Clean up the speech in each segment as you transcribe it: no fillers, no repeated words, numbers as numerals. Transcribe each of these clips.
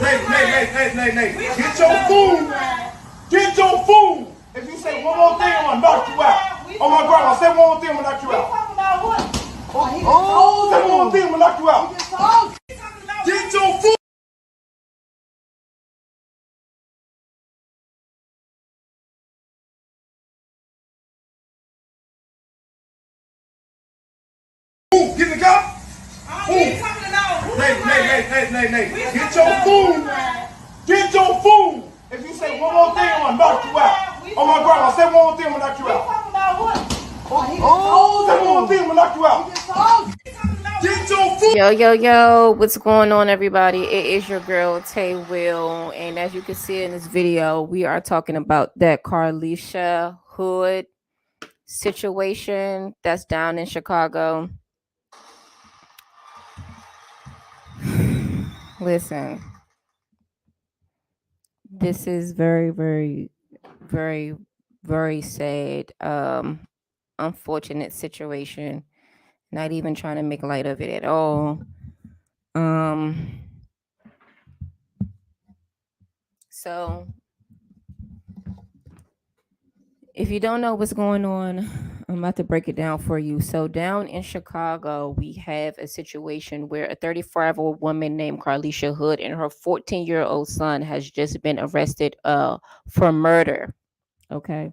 Nay. Get your food. Get your food. If you say one more thing, I'm gonna knock you out. Oh my grandma, say one more thing, I'm gonna knock you out. Oh, say one more thing, I'm gonna knock you out. Get your food. Get the cop. Nay. Get your food. Get your food. If you say one more thing, I'm gonna knock you out. Oh my grandma, say one more thing, I'm gonna knock you out. Oh, say one more thing, I'm gonna knock you out. Get your food. Yo, what's going on, everybody? It is your girl, Tay Will. And as you can see in this video, we are talking about that Carlisha Hood situation that's down in Chicago. Listen, this is very sad, unfortunate situation. Not even trying to make light of it at all. So if you don't know what's going on, I'm about to break it down for you. So down in Chicago, we have a situation where a 35-year-old woman named Carlisha Hood and her 14-year-old son has just been arrested for murder. Okay.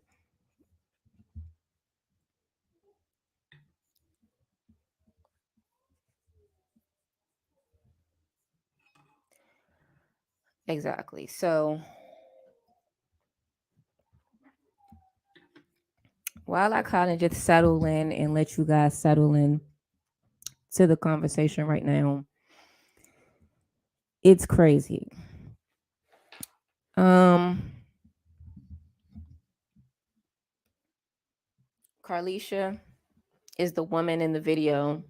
Exactly. So while I kind of just settle in and let you guys settle in to the conversation right now, it's crazy. Carlisha is the woman in the video.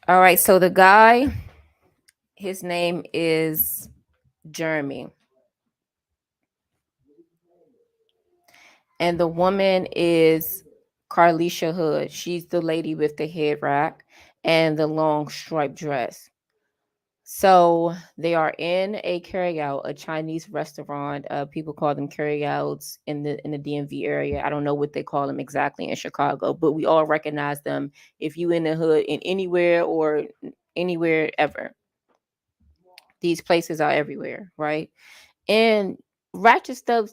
All right, so the guy, his name is Jeremy. And the woman is Carlisha Hood. She's the lady with the head wrap and the long striped dress. So they are in a carryout, a Chinese restaurant. People call them carryouts in the DMV area. I don't know what they call them exactly in Chicago, but we all recognize them if you in the hood in anywhere or anywhere ever. These places are everywhere, right? And ratchet stuff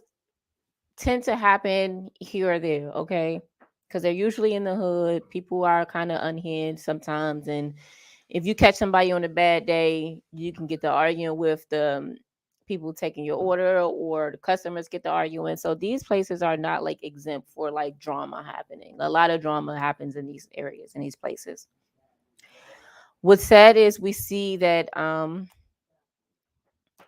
tend to happen here or there, okay? Because they're usually in the hood. People are kind of unhinged sometimes, and if you catch somebody on a bad day, you can get to arguing with the people taking your order, or the customers get to arguing. So these places are not like exempt for like drama happening. A lot of drama happens in these areas, in these places. What's sad is we see that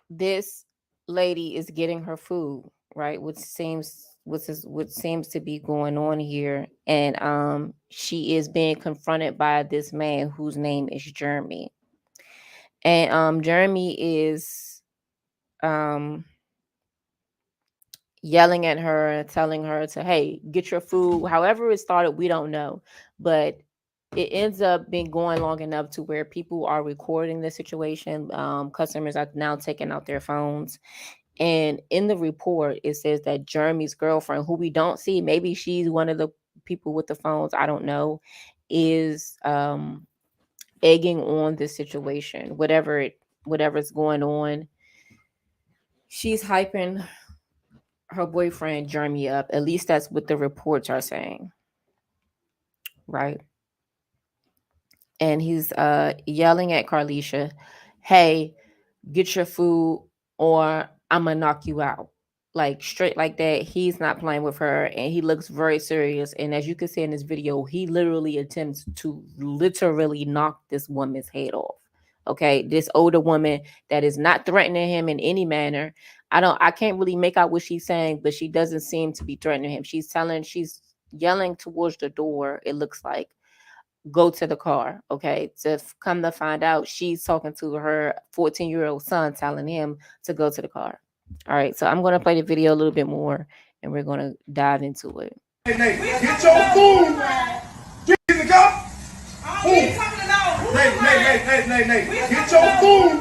this lady is getting her food, right? What seems to be going on here, and she is being confronted by this man whose name is Jeremy. And Jeremy is yelling at her and telling her to, hey, get your food. However it started, we don't know, but it ends up being going long enough to where people are recording the situation. Customers are now taking out their phones. And in the report, it says that Jeremy's girlfriend, who we don't see, maybe she's one of the people with the phones, I don't know, is egging on this situation. Whatever's going on, she's hyping her boyfriend Jeremy up. At least that's what the reports are saying, right? And he's yelling at Carlisha, hey, get your food or I'm gonna knock you out. Like straight like that. He's not playing with her, and he looks very serious. And as you can see in this video, he literally attempts to literally knock this woman's head off. Okay, this older woman that is not threatening him in any manner. I can't really make out what she's saying, but she doesn't seem to be threatening him. She's yelling towards the door, it looks like, go to the car. Okay, to come to find out, she's talking to her 14-year-old son, telling him to go to the car. All right, so I'm going to play the video a little bit more, and we're going to dive into it. Get your food. Get the car. Food. Nay. Get your food.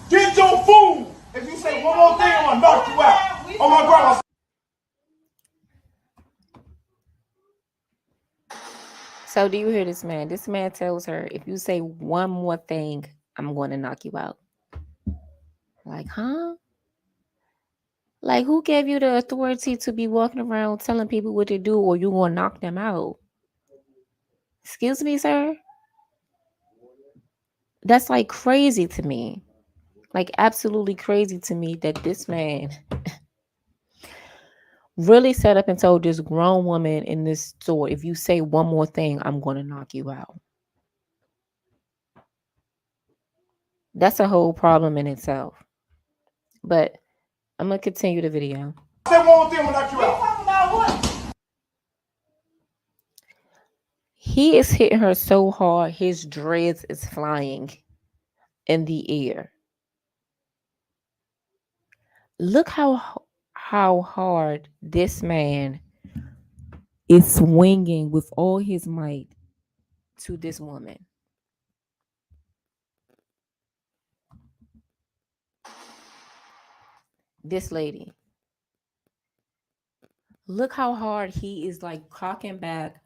Get your food. If you say one more thing, I'm gonna knock you out. Oh my grandma. So do you hear this man? This man tells her, if you say one more thing, I'm going to knock you out. Like, huh? Like, who gave you the authority to be walking around telling people what to do, or you going to knock them out? Excuse me, sir? That's like crazy to me. Like, absolutely crazy to me that this man really sat up and told this grown woman in this store, if you say one more thing, I'm going to knock you out. That's a whole problem in itself. But I'm going to continue the video. Say one more thing, I'm gonna knock you out. Talking about what? He is hitting her so hard, his dreads is flying in the air. Look how hard this man is swinging with all his might to this woman. This lady. Look how hard he is like cocking back,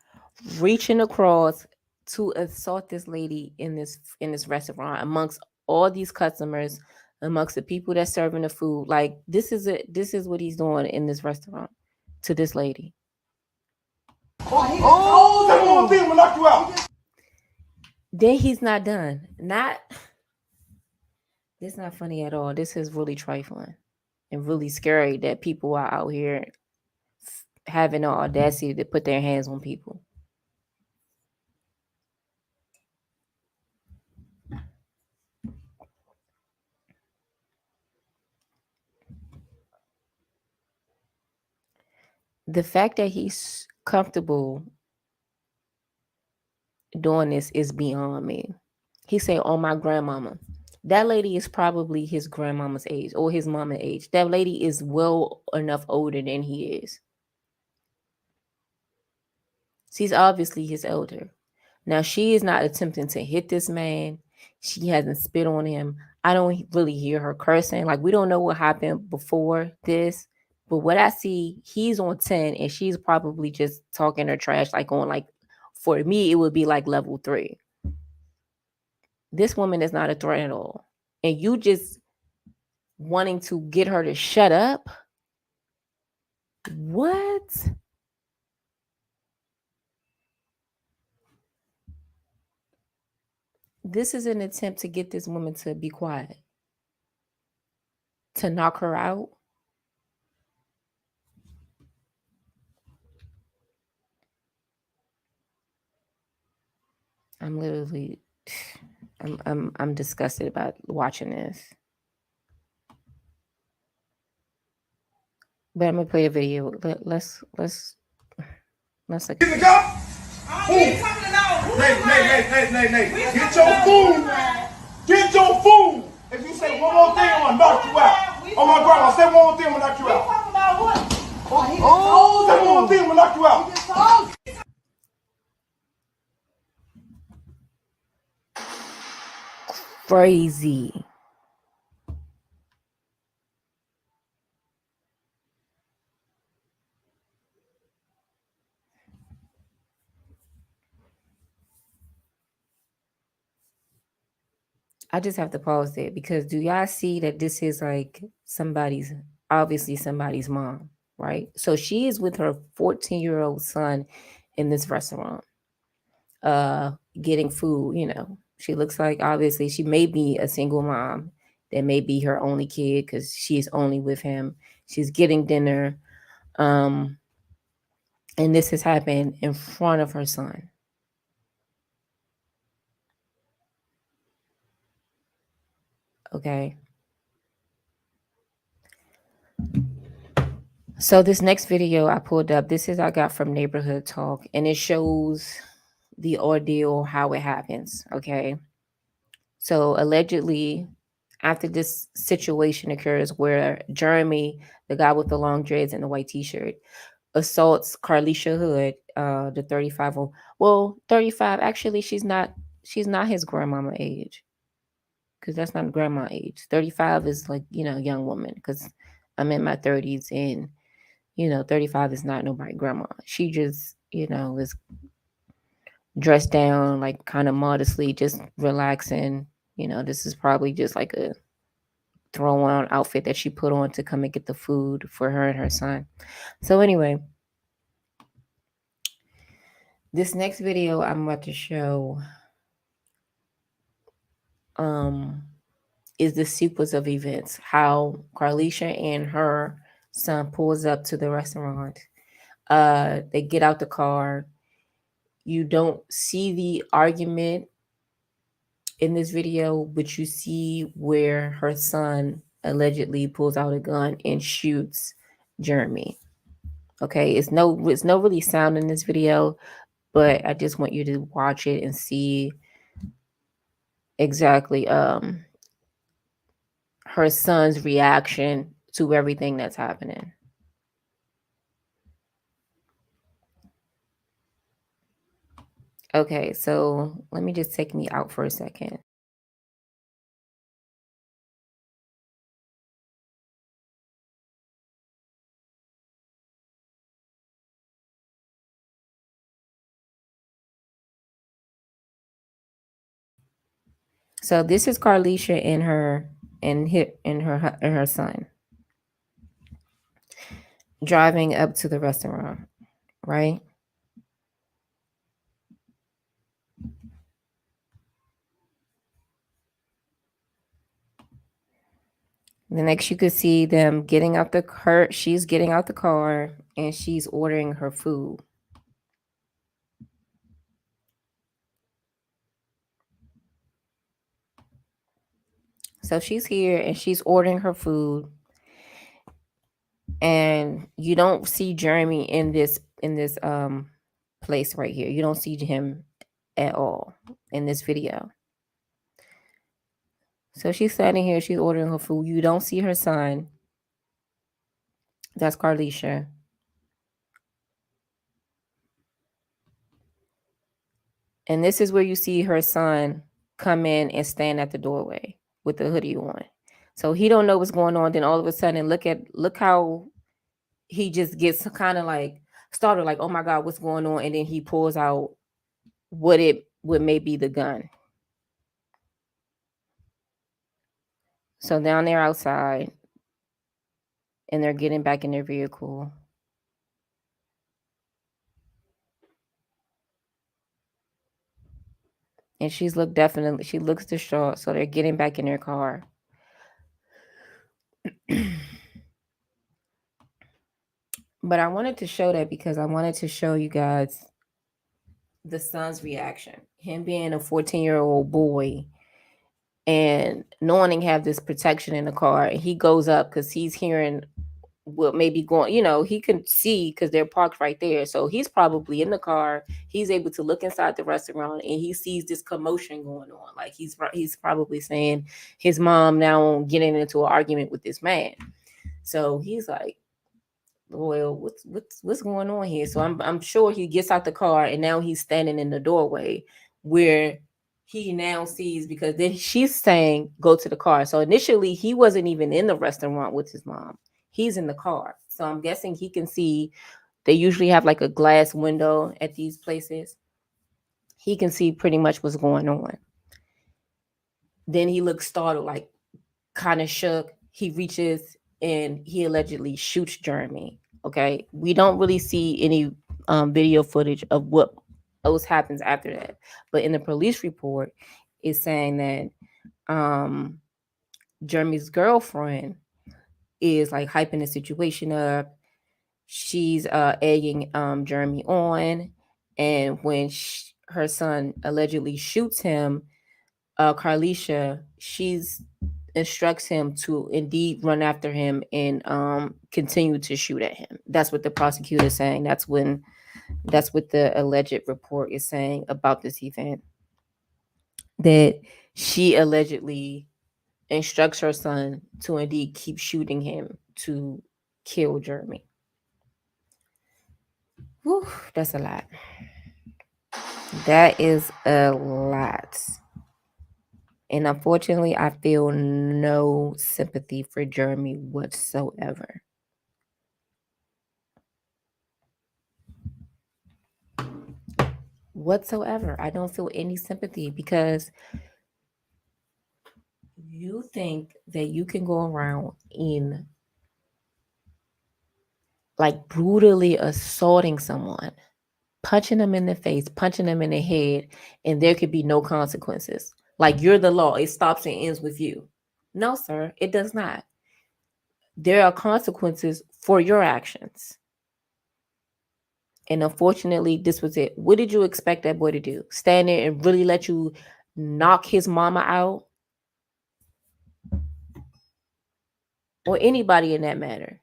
reaching across to assault this lady in this restaurant amongst all these customers, amongst the people that's serving the food. Like this is what he's doing in this restaurant to this lady. Say one more thing, I'm gonna knock you out. Then he's not done. This is not funny at all. This is really trifling and really scary that people are out here having the audacity to put their hands on people. The fact that he's comfortable doing this is beyond me. He said, "Oh, my grandmama." That lady is probably his grandmama's age or his mama's age. That lady is well enough older than he is. She's obviously his elder. Now, she is not attempting to hit this man. She hasn't spit on him. I don't really hear her cursing. Like, we don't know what happened before this. But what I see, he's on 10 and she's probably just talking her trash, like on like, for me, it would be like level 3. This woman is not a threat at all. And you just wanting to get her to shut up? What? This is an attempt to get this woman to be quiet, to knock her out. I'm literally, I'm disgusted about watching this. But I'm gonna play a video. Let's look. Get the car. Food. Nay. Get your food. Get your food. If you say one more thing, I'm gonna knock you out. Oh my grandma, say one more thing, I'm gonna knock you out. Talking about what? Say one more thing, I'm gonna knock you out. Crazy. I just have to pause there because do y'all see that this is like obviously somebody's mom, right? So she is with her 14-year-old son in this restaurant, getting food, She looks like obviously she may be a single mom. That may be her only kid because she's only with him. She's getting dinner. And this has happened in front of her son. Okay. So this next video I pulled up, I got from Neighborhood Talk, and it shows the ordeal, how it happens. Okay. So allegedly, after this situation occurs where Jeremy, the guy with the long dreads and the white t-shirt, assaults Carlisha Hood, the 35. Well, 35. Actually, she's not. She's not his grandmama age, because that's not grandma age. 35 is like, young woman. Because I'm in my 30s, and 35 is not nobody grandma. She just is dressed down like kind of modestly, just relaxing. This is probably just like a throw on outfit that she put on to come and get the food for her and her son. So anyway, this next video I'm about to show is the sequence of events. How Carlisha and her son pulls up to the restaurant. They get out the car. You don't see the argument in this video, but you see where her son allegedly pulls out a gun and shoots Jeremy. Okay, it's no really sound in this video, but I just want you to watch it and see exactly her son's reaction to everything that's happening. Okay, so let me just take me out for a second. So this is Carlisha and her son driving up to the restaurant, right? The next you could see them getting out she's getting out the car and she's ordering her food. So she's here and she's ordering her food. And you don't see Jeremy in this place right here. You don't see him at all in this video. So she's standing here, she's ordering her food. You don't see her son. That's Carlisha. And this is where you see her son come in and stand at the doorway with the hoodie on. So he don't know what's going on. Then all of a sudden, look how he just gets kind of like started like, oh my God, what's going on? And then he pulls out what may be the gun. So down there outside, and they're getting back in their vehicle. And she looks distraught. So they're getting back in their car. But I wanted to show that because I wanted to show you guys the son's reaction. Him being a 14-year-old boy and knowing have this protection in the car. And he goes up because he's hearing what may be going, he can see because they're parked right there. So he's probably in the car. He's able to look inside the restaurant and he sees this commotion going on. Like he's probably saying his mom now getting into an argument with this man. So he's like, well, what's going on here? So I'm sure he gets out the car and now he's standing in the doorway where he now sees, because then she's saying go to the car. So initially he wasn't even in the restaurant with his mom. He's in the car. So I'm guessing he can see. They usually have like a glass window at these places. He can see pretty much what's going on. Then he looks startled, like kind of shook. He reaches and he allegedly shoots Jeremy. Okay. We don't really see any video footage of what else happens after that. But in the police report, it's saying that Jeremy's girlfriend is like hyping the situation up. She's egging Jeremy on. And when her son allegedly shoots him, Carlisha, she's instructs him to indeed run after him and continue to shoot at him. That's what the prosecutor is saying. That's what the alleged report is saying about this event. That she allegedly instructs her son to indeed keep shooting him to kill Jeremy. Whew, that's a lot. That is a lot. And unfortunately, I feel no sympathy for Jeremy whatsoever. Whatsoever. I don't feel any sympathy because you think that you can go around in like brutally assaulting someone, punching them in the face, punching them in the head, and there could be no consequences. Like you're the law, it stops and ends with you. No, sir, it does not. There are consequences for your actions. And unfortunately, this was it. What did you expect that boy to do? Stand there and really let you knock his mama out? Or anybody in that matter?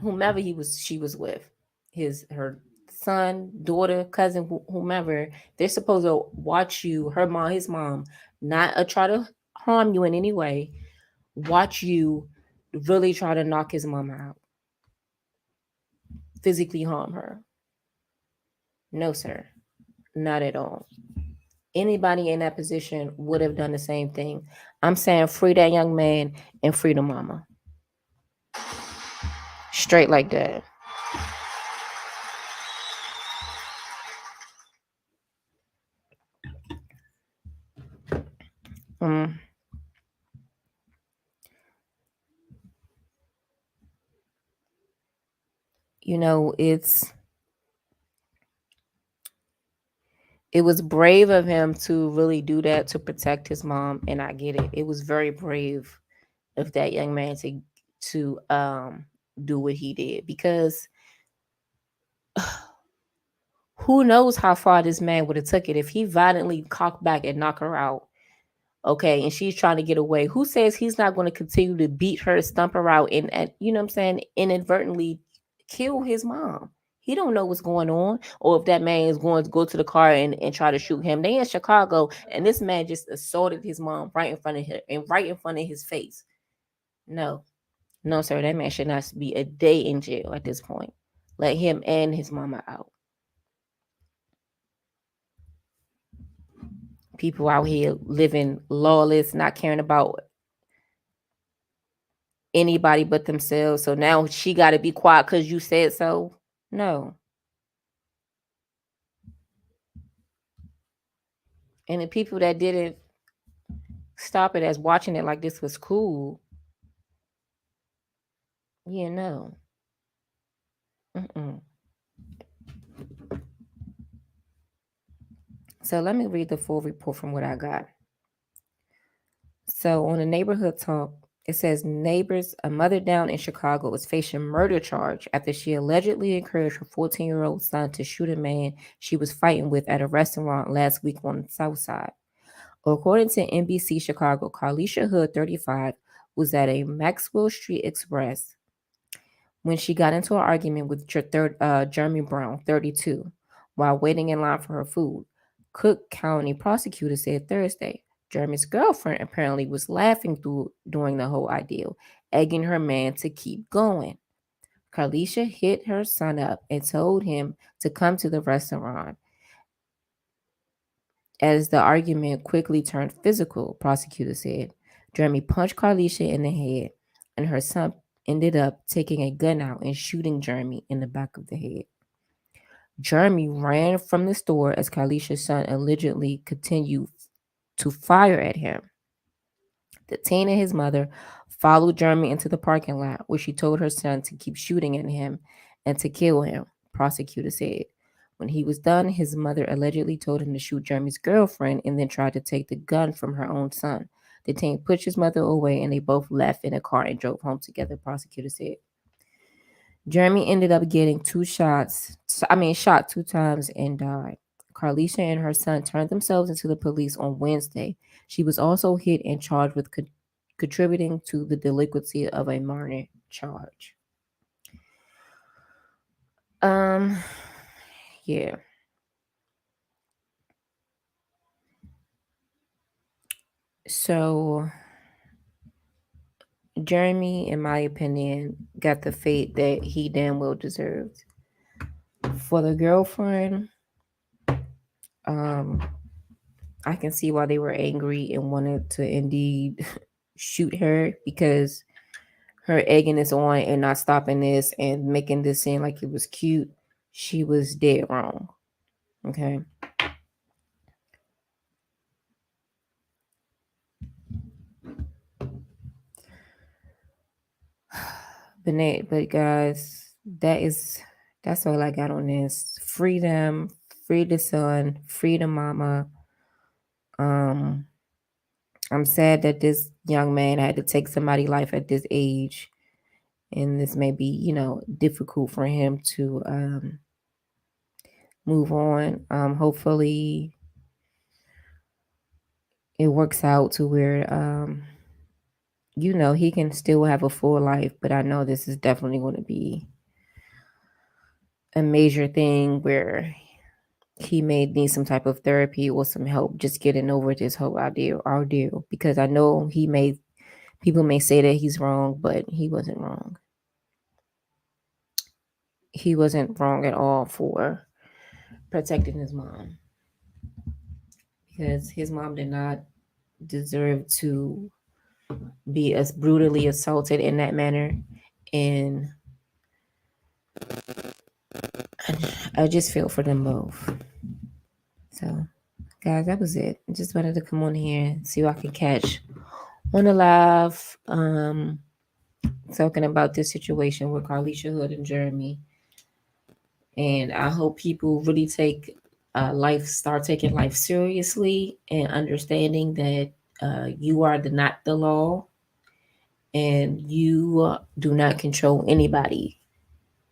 Whomever she was with, her son, daughter, cousin, whomever, they're supposed to watch you, her mom, his mom, not try to harm you in any way, watch you really try to knock his mama out, physically harm her. No, sir, not at all. Anybody in that position would have done the same thing. I'm saying free that young man and free the mama. Straight like that. Um, you know, it was brave of him to really do that to protect his mom, and I get it. It was very brave of that young man to do what he did because who knows how far this man would have took it if he violently cocked back and knocked her out. Okay, and she's trying to get away. Who says he's not going to continue to beat her, stump her out, and you know what I'm saying, inadvertently kill his mom? He don't know what's going on, or if that man is going to go to the car and try to shoot him. They in Chicago, and this man just assaulted his mom right in front of him and right in front of his face. No, no, sir, that man should not be a day in jail at this point. Let him and his mama out. People out here living lawless, not caring about anybody but themselves. So now she got to be quiet because you said so. No. And the people that didn't stop it as watching it like this was cool, yeah, no. Mm-mm. So let me read the full report from what I got. So on the neighborhood talk, it says neighbors, a mother down in Chicago is facing murder charge after she allegedly encouraged her 14-year-old son to shoot a man she was fighting with at a restaurant last week on the South Side. According to NBC Chicago, Carlisha Hood, 35, was at a Maxwell Street Express when she got into an argument with Jeremy Brown, 32, while waiting in line for her food. Cook County prosecutor said Thursday. Jeremy's girlfriend apparently was laughing during the whole ordeal, egging her man to keep going. Carlisha hit her son up and told him to come to the restaurant. As the argument quickly turned physical, prosecutor said. Jeremy punched Carlisha in the head, and her son ended up taking a gun out and shooting Jeremy in the back of the head. Jeremy ran from the store as Carlisha's son allegedly continued to fire at him. The teen and his mother followed Jeremy into the parking lot where she told her son to keep shooting at him and to kill him, prosecutor said. When he was done, his mother allegedly told him to shoot Jeremy's girlfriend and then tried to take the gun from her own son. The teen pushed his mother away and they both left in a car and drove home together, prosecutor said. Jeremy ended up getting shot 2 times and died. Carlisha and her son turned themselves into the police on Wednesday. She was also hit and charged with contributing to the delinquency of a minor charge. Um, yeah. So Jeremy, in my opinion, got the fate that he damn well deserved. For the girlfriend, um, I can see why they were angry and wanted to indeed shoot her, because her egging this on and not stopping this and making this seem like it was cute, she was dead wrong. Okay. But guys, that's all I got on this. Freedom, free the son, free the mama. Um, I'm sad that this young man had to take somebody's life at this age, and this may be, difficult for him to move on. Hopefully, it works out to where he can still have a full life. But I know this is definitely going to be a major thing where he may need some type of therapy or some help just getting over this whole ordeal, because I know people may say that he's wrong, but he wasn't wrong. He wasn't wrong at all for protecting his mom, because his mom did not deserve to be as brutally assaulted in that manner. And I just feel for them both. So, guys, that was it. I just wanted to come on here and see what I can catch on the live, talking about this situation with Carlisha Hood and Jeremy. And I hope people really start taking life seriously and understanding that you are not the law, and you do not control anybody,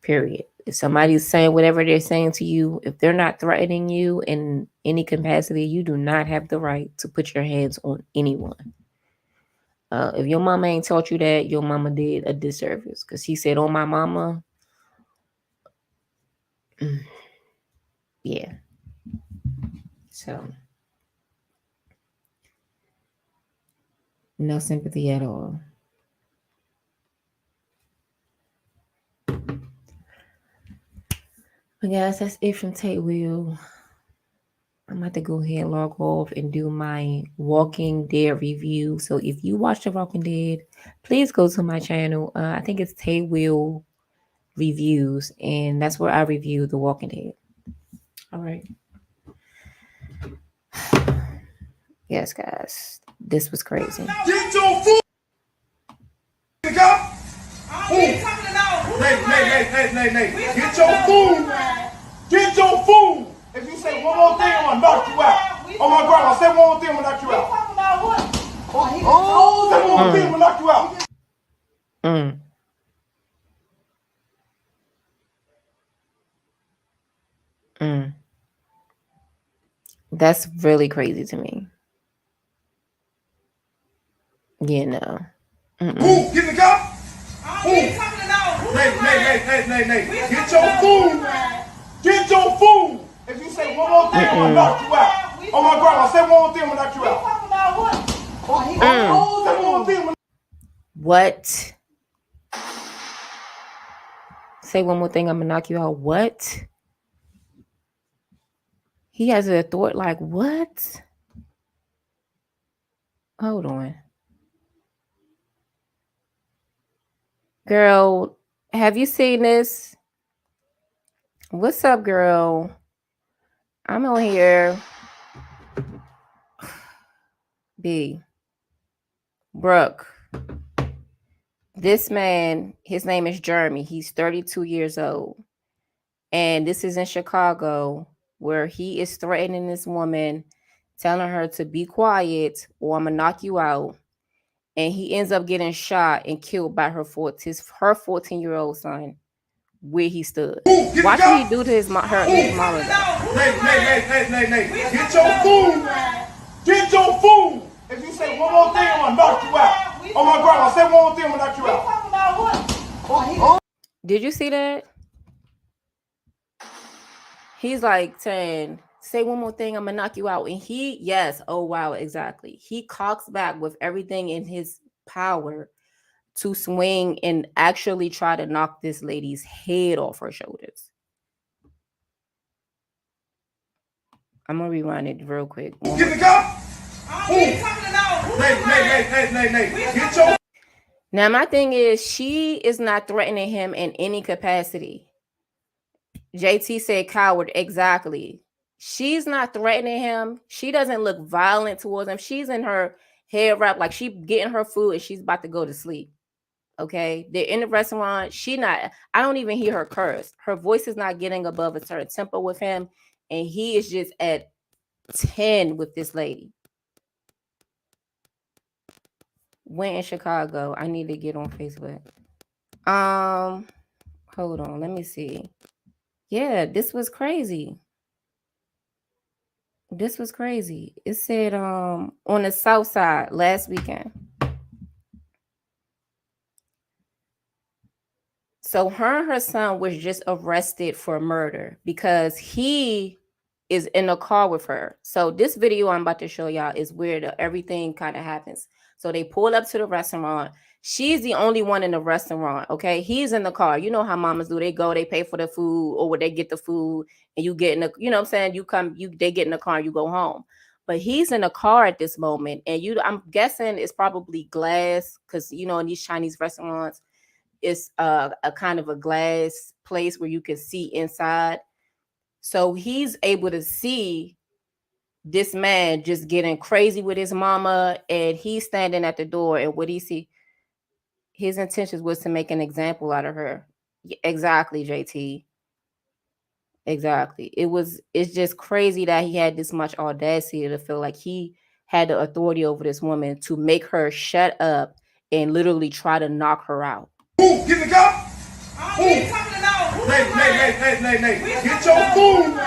period. If somebody's saying whatever they're saying to you, if they're not threatening you in any capacity, you do not have the right to put your hands on anyone. If your mama ain't taught you that, your mama did a disservice, because he said, "On my mama." Yeah. So, no sympathy at all. But guys, that's it from Tay Will. I'm about to go ahead and log off and do my Walking Dead review. So if you watch The Walking Dead, please go to my channel. I think it's Tay Will Reviews, and that's where I review The Walking Dead. All right. Yes, guys, this was crazy. Get your food. Hey. Get your food. Get your food. If you say one more thing, I'm gonna knock you out. Oh my grandma, say one more thing, I'm gonna knock you out. Say one more thing, I'm gonna knock you out. That's really crazy to me. Yeah, no. Move, get in the car. Move. Get your food. Get your food. If you say one more thing, I'm gonna knock you out. Oh my grandma, say one more thing, I'm gonna knock you out. Say one more thing. What? Say one more thing, I'm gonna knock you out. What? He has an authority. Like, what? Hold on. Girl, have you seen this? What's up, girl? I'm on here. B. Brooke. This man, his name is Jeremy. He's 32 years old. And this is in Chicago, where he is threatening this woman, telling her to be quiet or I'm going to knock you out. And he ends up getting shot and killed by her 14-year-old son, where he stood. Watch what he do to his mom. Get your food. Get your food. If you say one more thing, I'm gonna knock you out. Oh my grandma, say one more thing, I'm gonna knock you out. Did you see that? He's like saying, say one more thing, I'm gonna knock you out. And oh wow, exactly. He cocks back with everything in his power to swing and actually try to knock this lady's head off her shoulders. I'm gonna rewind it real quick. Get the gun. Get your. Now my thing is, she is not threatening him in any capacity. JT said coward. Exactly. She's not threatening him. She doesn't look violent towards him. She's in her hair wrap, like she getting her food and she's about to go to sleep. Okay. They're in the restaurant. I don't even hear her curse. Her voice is not getting above a certain tempo with him. And he is just at 10 with this lady. When in Chicago, I need to get on Facebook. Hold on, let me see. Yeah, this was crazy. This was crazy. It said on the south side last weekend. So her and her son was just arrested for murder because he is in a car with her. So this video I'm about to show y'all is where everything kind of happens. So they pull up to the restaurant. She's the only one in the restaurant. Okay. He's in the car. You know how mamas do. They go, they pay for the food, or they get the food and you get in the, you know what I'm saying? They get in the car and you go home. But he's in a car at this moment. And I'm guessing it's probably glass because, you know, in these Chinese restaurants, it's a kind of a glass place where you can see inside. So he's able to see this man just getting crazy with his mama, and he's standing at the door. And what he see? His intentions was to make an example out of her. Exactly, JT. Exactly. It's just crazy that he had this much audacity to feel like he had the authority over this woman to make her shut up and literally try to knock her out. Get the gun. Nay. Get your food.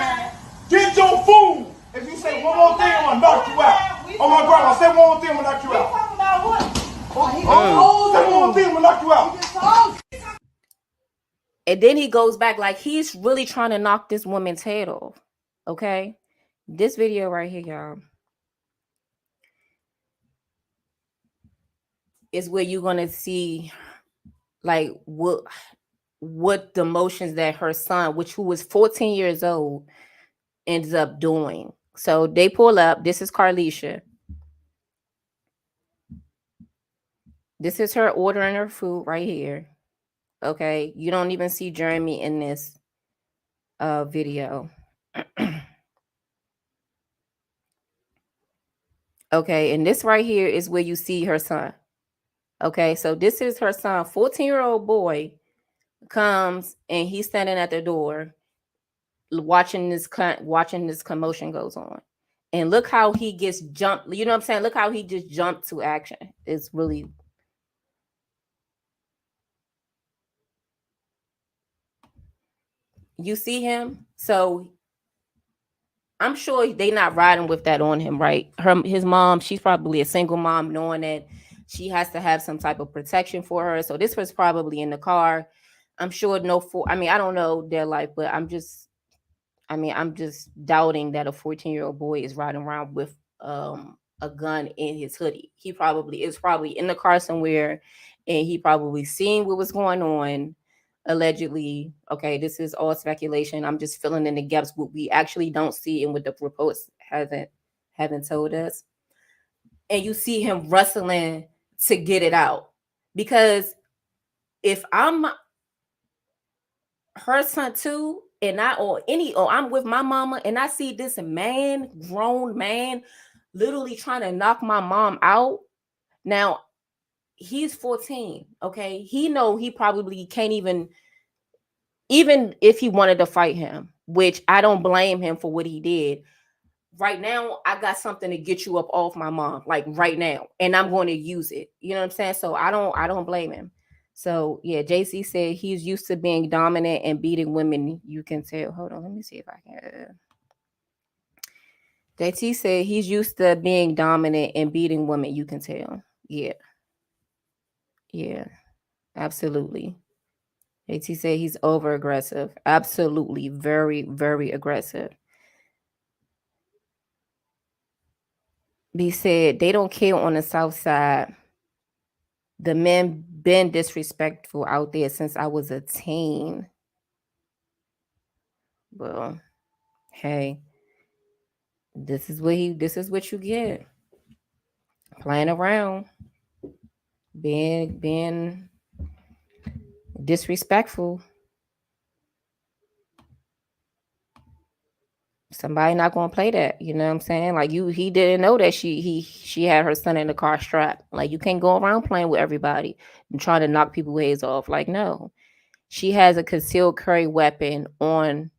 Get your food. If you say one more thing, I'm gonna knock you out. Oh my grandma, say one more thing, I'm gonna knock you out. Say one more thing, I'm gonna knock you out. And then he goes back like he's really trying to knock this woman's head off. Okay? This video right here, y'all, is where you're gonna see like what the motions that her son, who was 14 years old, ends up doing. So they pull up. This is Carlisha. This is her ordering her food right here. Okay. You don't even see Jeremy in this video. Okay. And this right here is where you see her son. Okay. So this is her son, 14-year-old boy comes and he's standing at the door watching this commotion goes on. And look how he gets jumped. You know what I'm saying? Look how he just jumped to action. It's really. You see him? So I'm sure they not riding with that on him, right? His mom, she's probably a single mom, knowing that she has to have some type of protection for her. So this was probably in the car. I'm sure I don't know their life, but I'm just doubting that a 14-year-old boy is riding around with a gun in his hoodie. He probably is in the car somewhere, and he probably seen what was going on. Allegedly, okay, this is all speculation. I'm just filling in the gaps what we actually don't see and what the reports haven't told us. And you see him wrestling to get it out, because if I'm her son too, and I'm with my mama and I see this grown man literally trying to knock my mom out. Now he's 14. Okay. He probably can't even if he wanted to fight him, which I don't blame him for what he did. Right now, I got something to get you up off my mom, like right now, and I'm going to use it. You know what I'm saying? So I don't blame him. So yeah, JC said he's used to being dominant and beating women. You can tell. Hold on, let me see if I can. JT said he's used to being dominant and beating women. You can tell. Yeah, absolutely. JT said he's over aggressive. Absolutely, very, very aggressive. B said they don't care on the south side. The men been disrespectful out there since I was a teen. Well, hey, this is what you get. Playing around, being disrespectful. Somebody not gonna play that, you know what I'm saying? Like he didn't know that she had her son in the car strapped. Like you can't go around playing with everybody and trying to knock people's heads off. Like no, she has a concealed carry weapon um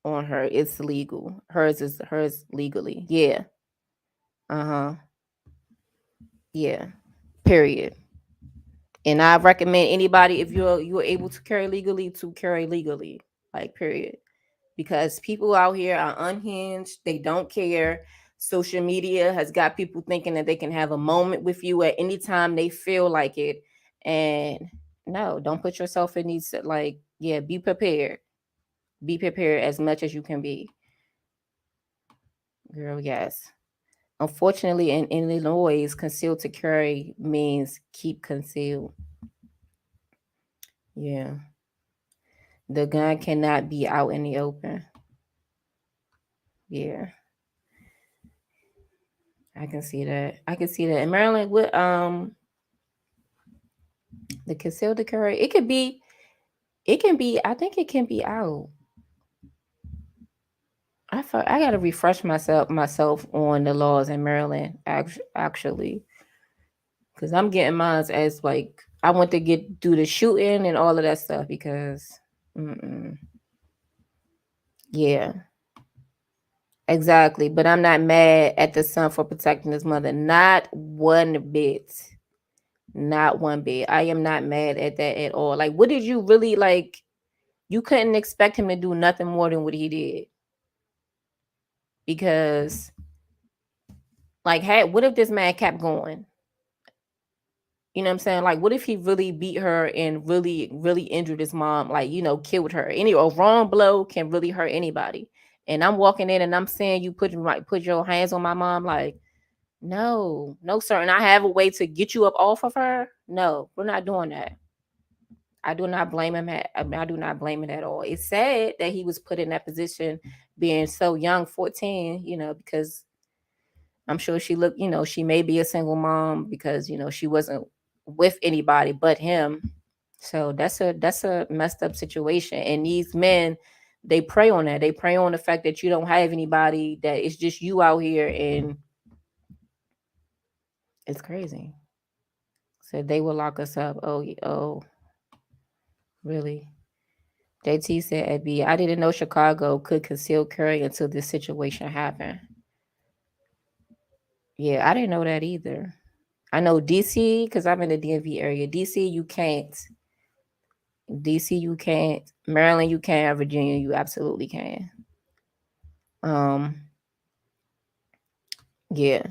on her. It's legal. Hers legally. Yeah. Uh-huh. Yeah. Period. And I recommend anybody, if you're able to carry legally, to carry legally. Like period. Because people out here are unhinged. They don't care. Social media has got people thinking that they can have a moment with you at any time they feel like it. And no, don't put yourself in these, like, yeah, be prepared. Be prepared as much as you can be. Girl, yes. Unfortunately, in Illinois, concealed to carry means keep concealed. Yeah. The gun cannot be out in the open. Yeah. I can see that. I can see that. In Maryland, with the concealed to carry, I think it can be out. I gotta refresh myself on the laws in Maryland actually, because I'm getting mine as like I want to do the shooting and all of that stuff because yeah, exactly. But I'm not mad at the son for protecting his mother, not one bit. Not one bit. I am not mad at that at all. Like, what did you really like? You couldn't expect him to do nothing more than what he did. Because, like, what if this man kept going? You know what I'm saying? Like, what if he really beat her and really, really injured his mom? Like, killed her. A wrong blow can really hurt anybody. And I'm walking in and I'm saying you put your hands on my mom. Like, no, no, sir. And I have a way to get you up off of her. No, we're not doing that. I do not blame him. I do not blame it at all. It's sad that he was put in that position, being so young, 14. Because I'm sure she may be a single mom because she wasn't with anybody but him. So that's a messed up situation. And these men, they prey on that. They prey on the fact that you don't have anybody, that it's just you out here, and it's crazy. So they will lock us up. Oh, really? JT said, "Abby, I didn't know Chicago could conceal carry until this situation happened." Yeah, I didn't know that either. I know DC because I'm in the DMV area. DC, you can't. DC, you can't. Maryland, you can. Virginia, you absolutely can. Um, yeah.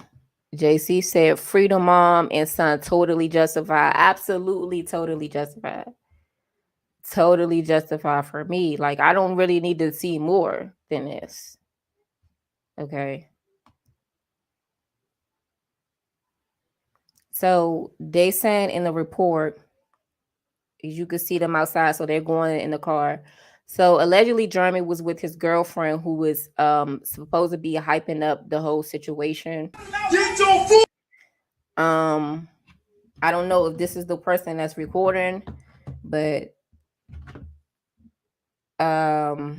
JC said, "Freedom, mom and son, totally justified. Absolutely, totally justified. Totally justified for me. Like I don't really need to see more than this. Okay." So they said in the report, you could see them outside, so they're going in the car. So allegedly Jeremy was with his girlfriend who was supposed to be hyping up the whole situation. Get your food. I don't know if this is the person that's recording, but the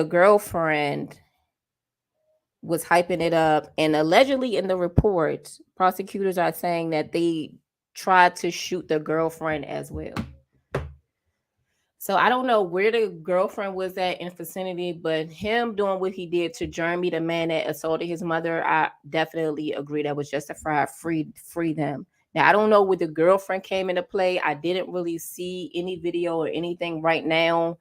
girlfriend was hyping it up, and allegedly in the report, prosecutors are saying that they tried to shoot the girlfriend as well. So I don't know where the girlfriend was at in vicinity, but him doing what he did to Jeremy, the man that assaulted his mother, I definitely agree that was justified. Free them. Now I don't know where the girlfriend came into play. I didn't really see any video or anything right now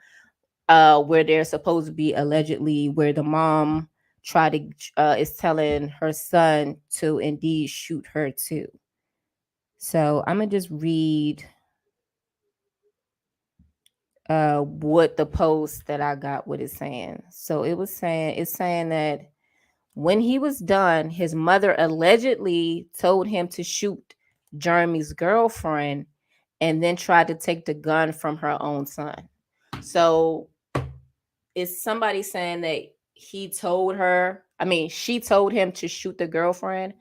where they're supposed to be allegedly where the mom is telling her son to indeed shoot her too. So I'm gonna just read what the post that I got, what it's saying. So it's saying that When he was done, his mother allegedly told him to shoot Jeremy's girlfriend and then tried to take the gun from her own son. So is somebody saying that he told her, I mean, she told him to shoot the girlfriend,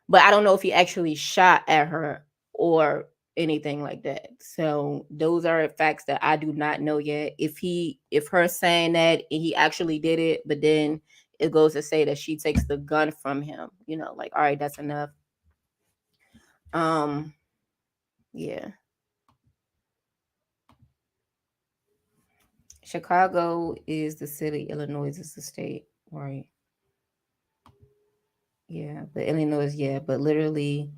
but I don't know if he actually shot at her or anything like that. So those are facts that I do not know yet. If her saying that he actually did it, but then it goes to say that she takes the gun from him, like, all right, that's enough. Um, yeah. Chicago is the city, Illinois is the state, right? Yeah, but Illinois, yeah, but literally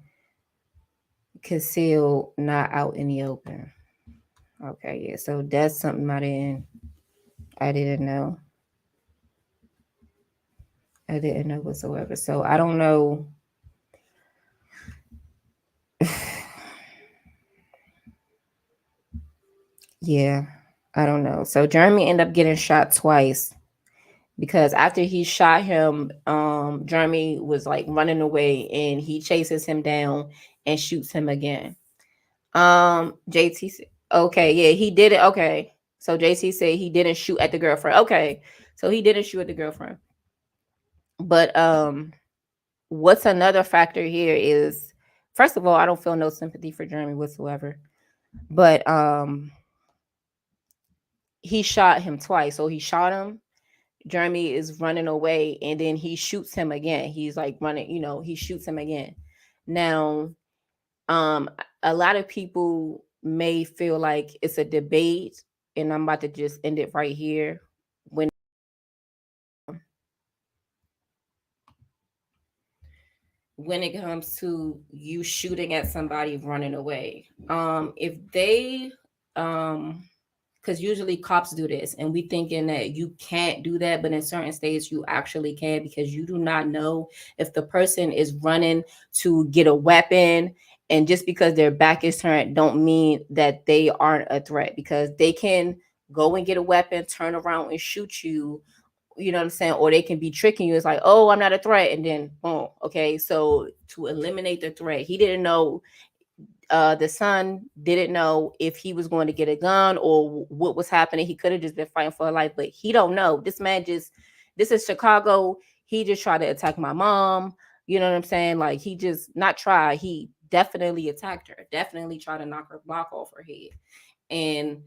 concealed, not out in the open. Okay, yeah. So that's something I didn't know. I didn't know whatsoever. So I don't know. Yeah, I don't know. So Jeremy ended up getting shot twice because after he shot him, Jeremy was like running away and he chases him down and shoots him again. JT said, okay, yeah, he did it. Okay. So JT said he didn't shoot at the girlfriend. Okay. So he didn't shoot at the girlfriend. But what's another factor here is, first of all, I don't feel no sympathy for Jeremy whatsoever. But he shot him twice. So he shot him. Jeremy is running away and then he shoots him again. He's like running, he shoots him again. Now, um a lot of people may feel like it's a debate, and I'm about to just end it right here. When it comes to you shooting at somebody running away, if they because usually cops do this and we thinking that you can't do that, but in certain states you actually can, because you do not know if the person is running to get a weapon, and just because their back is turned don't mean that they aren't a threat, because they can go and get a weapon, turn around and shoot you, you know what I'm saying? Or they can be tricking you. It's like, oh, I'm not a threat. And then, boom. Okay. So to eliminate the threat, he didn't know, the son didn't know if he was going to get a gun or what was happening. He could have just been fighting for her life, but he don't know. This is Chicago. He just tried to attack my mom. You know what I'm saying? Like, he just not try. He definitely attacked her. Definitely tried to knock her block off her head. And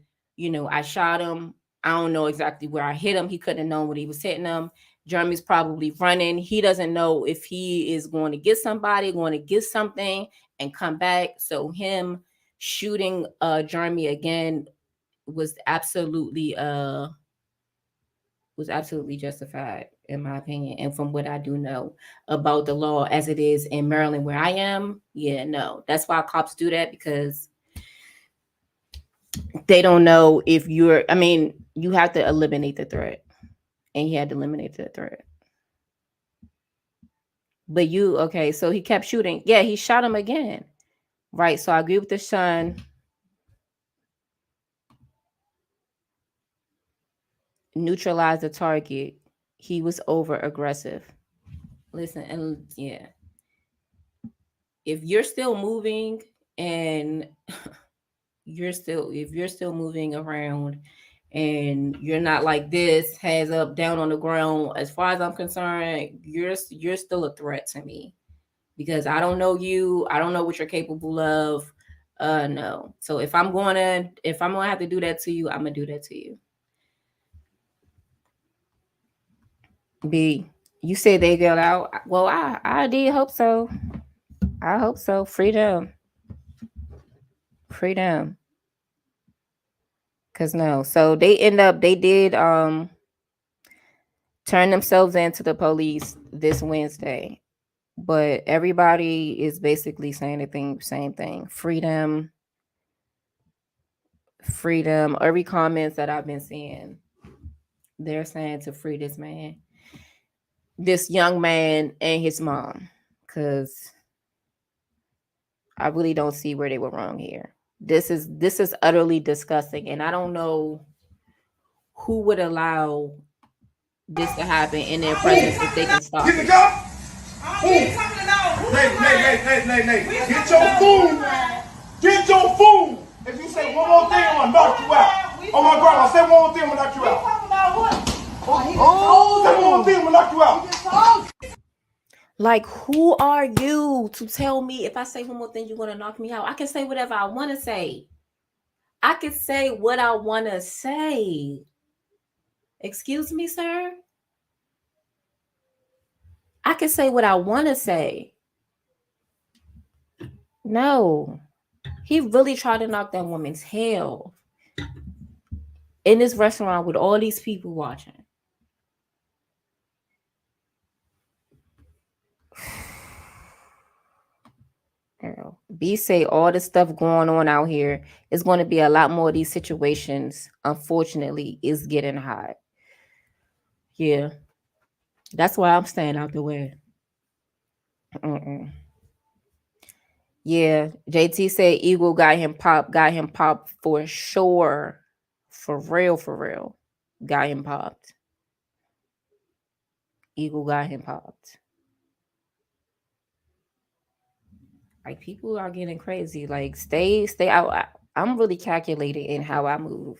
I shot him. I don't know exactly where I hit him. He couldn't have known what he was hitting him. Jeremy's probably running. He doesn't know if he is going to get somebody, going to get something and come back. So him shooting Jeremy again was absolutely justified, in my opinion. And from what I do know about the law as it is in Maryland where I am, yeah, no. That's why cops do that, because they don't know if you have to eliminate the threat. And he had to eliminate the threat. But okay, so he kept shooting. Yeah, he shot him again. Right. So I agree with the son. Neutralize the target. He was over aggressive. Listen, and yeah. If you're still moving and if you're still moving around and you're not like this, hands up, down on the ground, as far as I'm concerned, you're still a threat to me, because I don't know you. I don't know what you're capable of. No. So if I'm gonna have to do that to you, I'm gonna do that to you. B, you said they got out. Well, I did hope so. I hope so. Freedom. Freedom. Cause no. So they did turn themselves into the police this Wednesday. But everybody is basically saying the same thing. Freedom. Freedom. Every comments that I've been seeing, they're saying to free this young man and his mom, because I really don't see where they were wrong here. This is utterly disgusting, and I don't know who would allow this to happen in their presence if they can stop Get the it. gun. Nay. Get your food. Get your food. If you say one more thing, I'm gonna knock you out. Oh my grandma, say one more thing, I'm gonna knock you out. Say one more thing, I'm gonna knock you out. Like, who are you to tell me if I say one more thing, you're gonna knock me out? I can say whatever I want to say. I can say what I want to say. Excuse me, sir? I can say what I want to say. No. He really tried to knock that woman's head off in this restaurant with all these people watching. Girl, B say all the stuff going on out here is going to be a lot more of these situations. Unfortunately, is getting hot. Yeah, that's why I'm staying out the way. Yeah, JT said Eagle got him popped for sure, for real, got him popped. Eagle got him popped. Like, people are getting crazy. Like, stay out. I'm really calculating in how I move.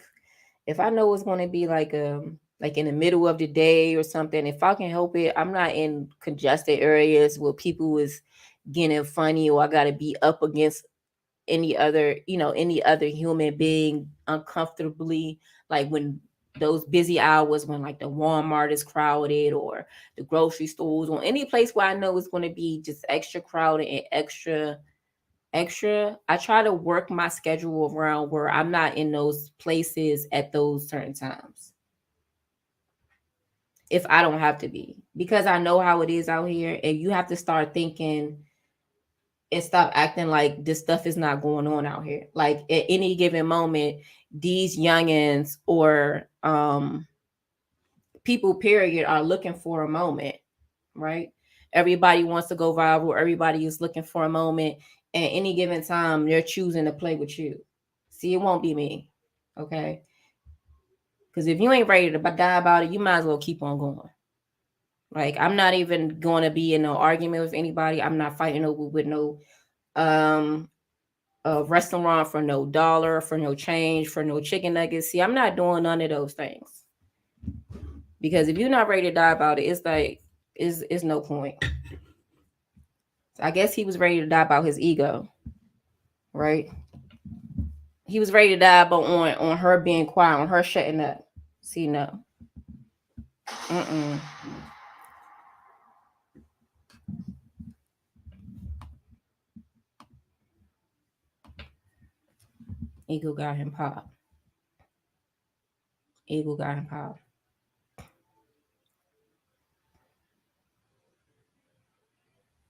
If I know it's going to be like in the middle of the day or something, if I can help it, I'm not in congested areas where people is getting funny, or I got to be up against any other human being uncomfortably, like when those busy hours when like the Walmart is crowded, or the grocery stores, or any place where I know it's going to be just extra crowded and extra. I try to work my schedule around where I'm not in those places at those certain times, if I don't have to be, because I know how it is out here, and you have to start thinking and stop acting like this stuff is not going on out here. Like, at any given moment, these youngins or people period are looking for a moment, right? Everybody wants to go viral. Everybody is looking for a moment. At any given time, they're choosing to play with you. See, it won't be me, okay? Because if you ain't ready to die about it, you might as well keep on going. Like, I'm not even going to be in no argument with anybody. I'm not fighting over with no a restaurant for no dollar, for no change, for no chicken nuggets. See, I'm not doing none of those things. Because if you're not ready to die about it, it's like, it's no point. So I guess he was ready to die about his ego, right? He was ready to die about on her being quiet, on her shutting up. See, no. Eagle got him popped. Eagle got him popped.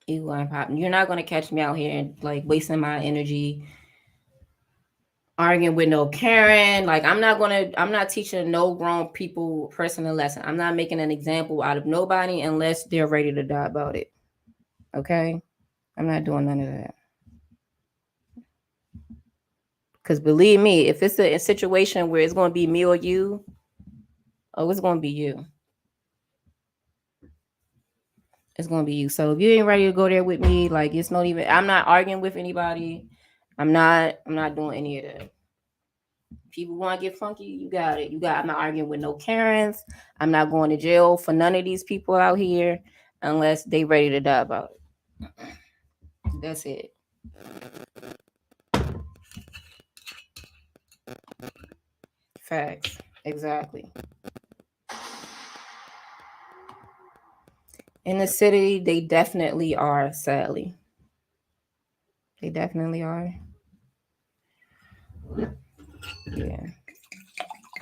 Eagle got him popped. You're not gonna catch me out here and like wasting my energy arguing with no Karen. Like, I'm not teaching no grown people personal lesson. I'm not making an example out of nobody unless they're ready to die about it. Okay? I'm not doing none of that. Because believe me, if it's a situation where it's going to be me or you, it's going to be you. It's going to be you. So if you ain't ready to go there with me, like, it's not even, I'm not arguing with anybody. I'm not doing any of that. People want to get funky, you got it. I'm not arguing with no Karens. I'm not going to jail for none of these people out here unless they ready to die about it. That's it. Facts. Exactly. In the city, they definitely are, sadly. They definitely are. Yeah.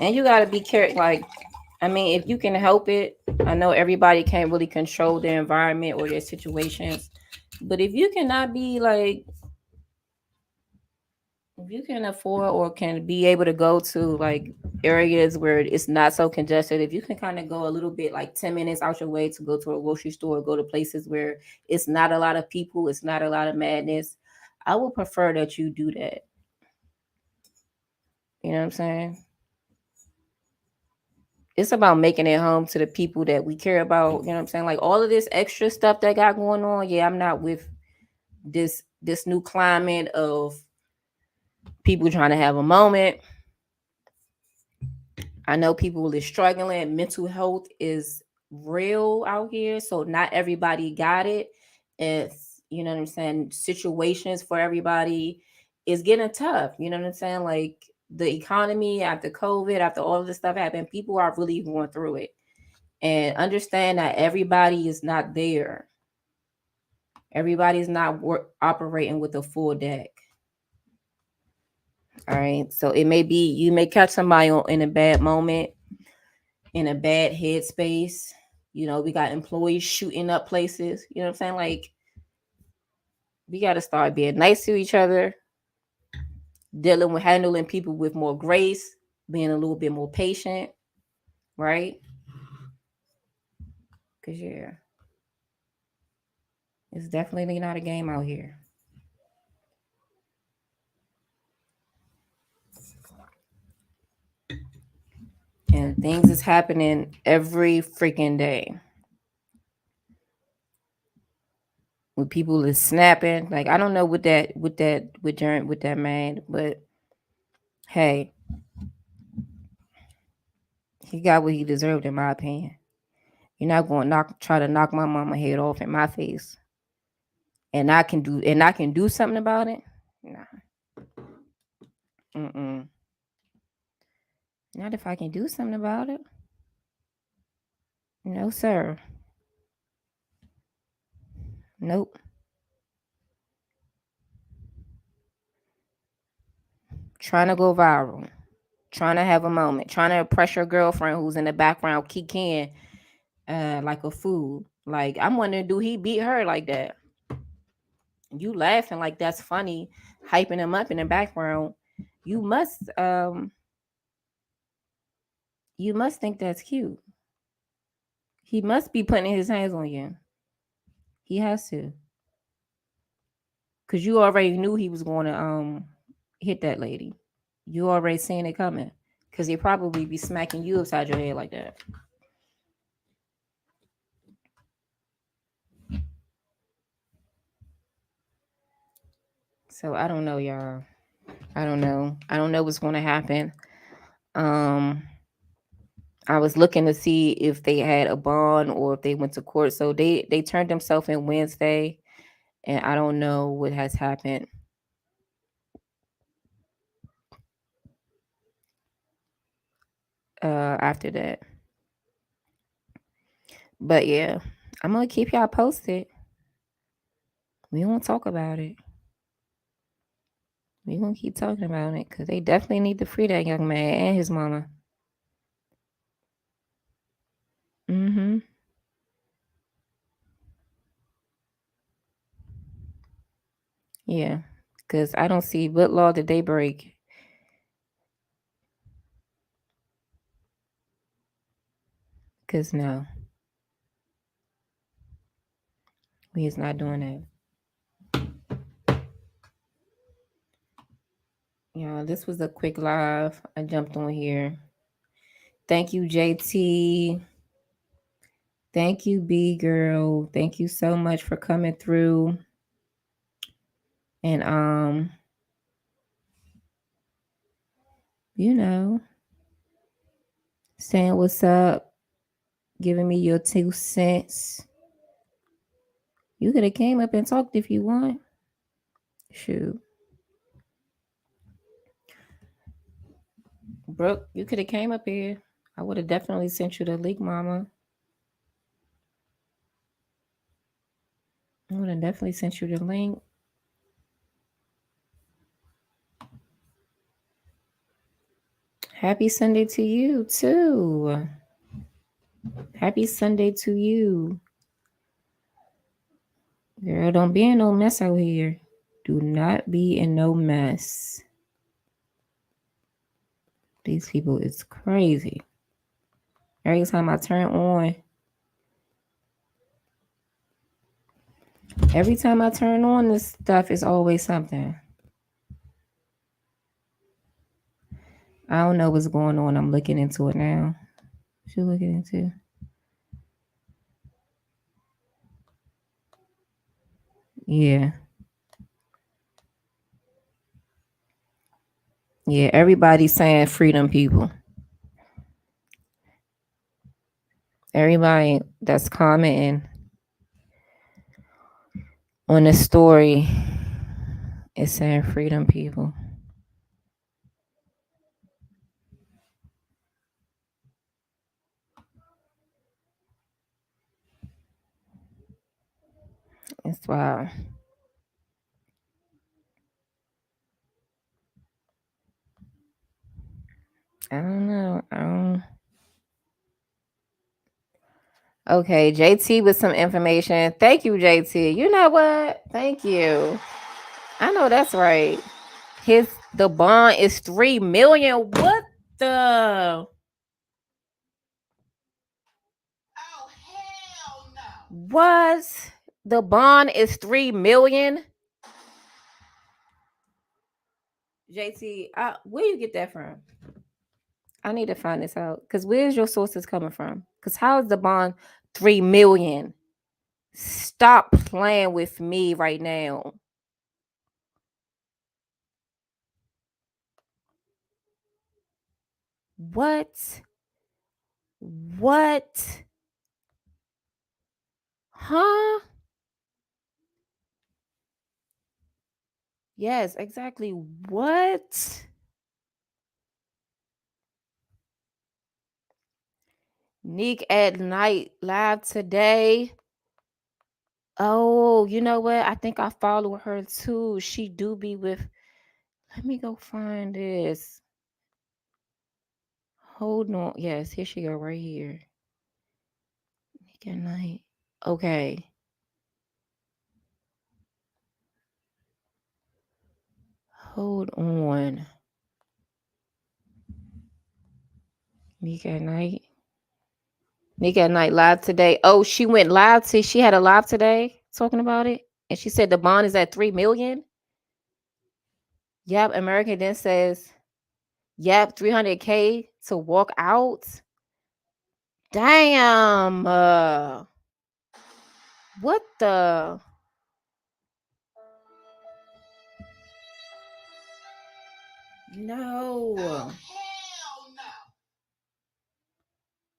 And you got to be careful. Like, I mean, if you can help it, I know everybody can't really control their environment or their situations. But if you cannot be like, if you can afford or can be able to go to like areas where it's not so congested, if you can kind of go a little bit like 10 minutes out your way to go to a grocery store, go to places where it's not a lot of people, it's not a lot of madness, I would prefer that you do that. You know what I'm saying? it's about making it home to the people that we care about. You know what I'm saying? Like all of this extra stuff that got going on. Yeah, I'm not with this new climate of people trying to have a moment. I know people is struggling. Mental health is real out here, so not everybody got it. It's, you know what I'm saying, situations for everybody is getting tough. You know what I'm saying? Like the economy after COVID, after all of this stuff happened, people are really going through it. And understand that everybody is not there. Everybody's not operating with a full deck. All right. So it may be you may catch somebody in a bad moment, in a bad headspace. You know, we got employees shooting up places. You know what I'm saying? Like, we got to start being nice to each other, dealing with handling people with more grace, being a little bit more patient, right? Because, yeah, it's definitely not a game out here. And things is happening every freaking day. When people is snapping, like I don't know with that man, but hey, he got what he deserved in my opinion. You're not going to try to knock my mama head off in my face, and I can do something about it. Nah, mm-mm. Not if I can do something about it. No, sir. Nope. Trying to go viral, trying to have a moment, trying to impress your girlfriend who's in the background kicking like a fool. Like I'm wondering, do he beat her like that? You laughing like that's funny, hyping him up in the background. You must um you must think that's cute. He must be putting his hands on you. He has to. Cause you already knew he was going to hit that lady. You already seen it coming. Cause he probably be smacking you upside your head like that. So I don't know, y'all. I don't know. I don't know what's going to happen. Um, I was looking to see if they had a bond or if they went to court. So they turned themselves in Wednesday, and I don't know what has happened after that. But yeah, I'm gonna keep y'all posted. We won't talk about it. We gonna keep talking about it because they definitely need to free that young man and his mama. Mm-hmm. Yeah, because I don't see what law did they break. Because no, we is not doing that. Yeah, this was a quick live. I jumped on here. Thank you, JT. Thank you, B girl. Thank you so much for coming through and you know, saying what's up, giving me your 2 cents. You could have came up and talked if you want. Shoot. Brooke, you could have came up here. I would have definitely sent you the link, mama. I would have definitely sent you the link. Happy Sunday to you too. Happy Sunday to you. Girl, don't be in no mess out here. Do not be in no mess. These people is crazy. On, every time I turn on this stuff is always something. I don't know what's going on. I'm looking into it now. What you looking into? Yeah. Yeah, everybody's saying freedom, people. Everybody that's commenting on the story is saying freedom, people. It's wild. I don't know. I don't. Okay, JT with some information. Thank you, JT. You know what? Thank you. I know that's right. The bond is 3 million. What the? What? The bond is 3 million. JT, where you get that from? I need to find this out. Cause where's your sources coming from? Cause how is the bond 3 million? Stop playing with me right now. What? What? Huh? Yes, exactly. What? Nick at night live today. Oh, you know what? I think I follow her too. She do be with. Let me go find this. Hold on. Yes, here she go right here. Nick at night. Okay. Hold on. Nick at night. Nick at night live today. Oh, she went live to. She had a live today talking about it, and she said the bond is at 3 million. Yep. American then says, yep, 300K to walk out. Damn. What the? No.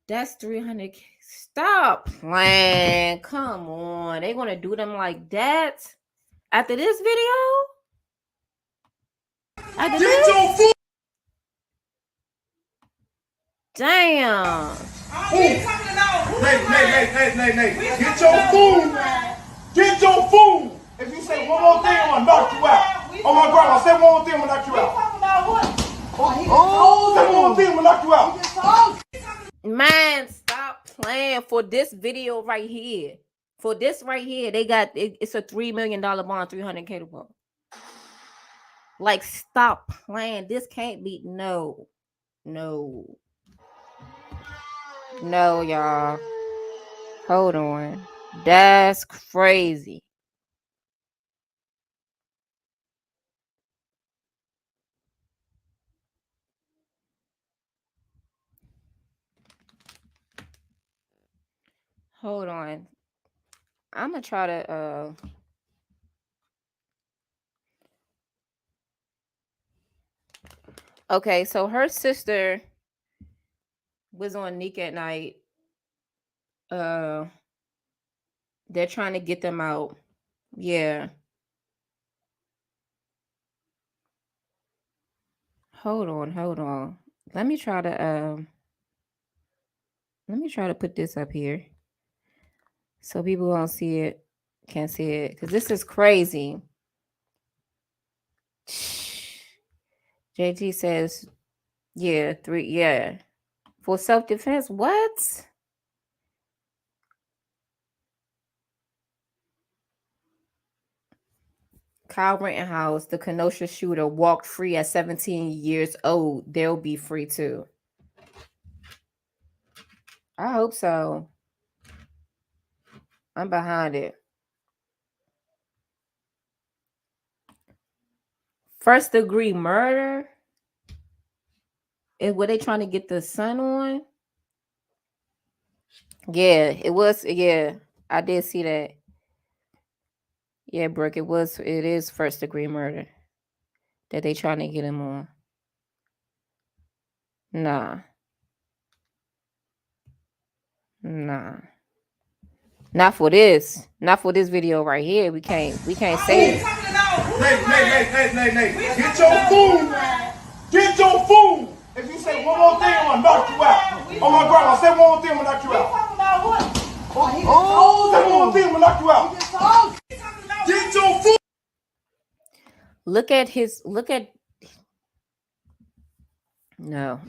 That's 300K. Stop playing. Come on. They want to do them like that? After this video? After this? Damn. Nate. Get your food. Get your food. If you say one more thing, I'm going to knock you out. Oh, my grandma, say one more thing, I'm going to knock you out. Say one more thing, I'm going to knock you out. Man, stop playing for this video right here. For this right here, they got it's a $3 million bond, 300K to bond. Like, stop playing. This can't be. No, y'all. Hold on. That's crazy. Hold on. I'm gonna try to okay, so her sister was on Nick at Night. They're trying to get them out. Yeah. Hold on. Let me try to put this up here so people won't see it, can't see it, because this is crazy. JT says, yeah, for self-defense. What? Kyle Rittenhouse, the Kenosha shooter, walked free at 17 years old. They'll be free too. I hope so. I'm behind it. First degree murder? Is what they trying to get the son on? Yeah, it was. Yeah, I did see that. Yeah, Brooke, it was. It is first degree murder that they trying to get him on. Nah, nah, not for this. Not for this video right here. We can't. We can't say Hey, it. Nate. Get your food. Get your food. If you say one more thing, I'm gonna knock you out. Oh my grandma, say one more thing, I'm gonna knock you out. Say one more thing, I'm gonna knock you out. Get your food. Look at his. Look at. No.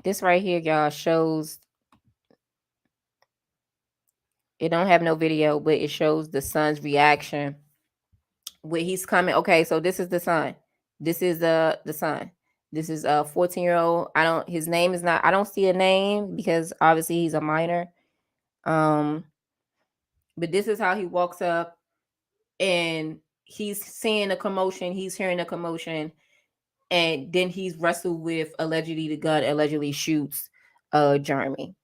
This right here, y'all, shows. It don't have no video, but it shows the son's reaction when he's coming. Okay, so this is the son. This is the son. This is a 14-year-old. I don't. His name is not. I don't see a name because obviously he's a minor. Um, but this is how he walks up, and he's seeing a commotion. He's hearing a commotion, and then he's wrestled with allegedly the gun. Allegedly shoots, Jeremy.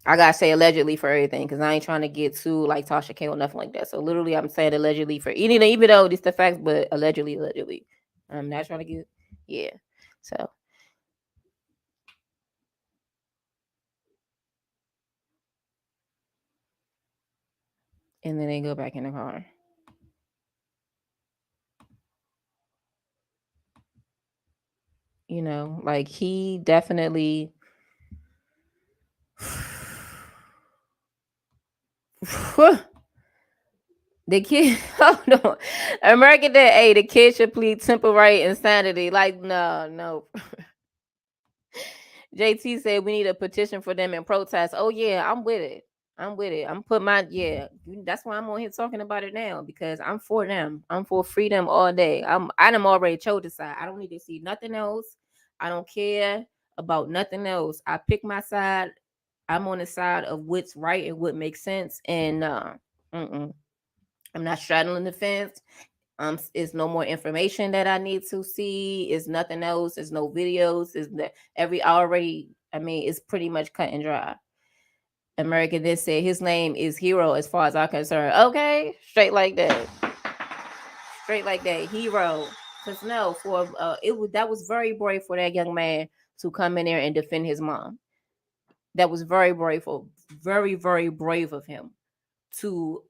I gotta say allegedly for everything because I ain't trying to get too like Tasha K or nothing like that. So literally, I'm saying allegedly for even though it's the facts, but allegedly. I'm not trying to get yeah. So and then they go back in the car. You know, like he definitely. The kid, oh no, American Dad. Hey, the kid should plead temporary insanity. Like, no. JT said we need a petition for them in protest. Oh yeah, I'm with it. I'm with it. I'm put my yeah. That's why I'm on here talking about it now because I'm for them. I'm for freedom all day. I done already chose the side. I don't need to see nothing else. I don't care about nothing else. I pick my side. I'm on the side of what's right and what makes sense. And I'm not straddling the fence. It's no more information that I need to see. It's nothing else. It's no videos. It's that every already. I mean, it's pretty much cut and dry. American then said his name is Hero as far as I'm concerned. Okay, straight like that. Straight like that, Hero. Cause no, for it was that was very brave for that young man to come in there and defend his mom. That was very brave for very brave of him to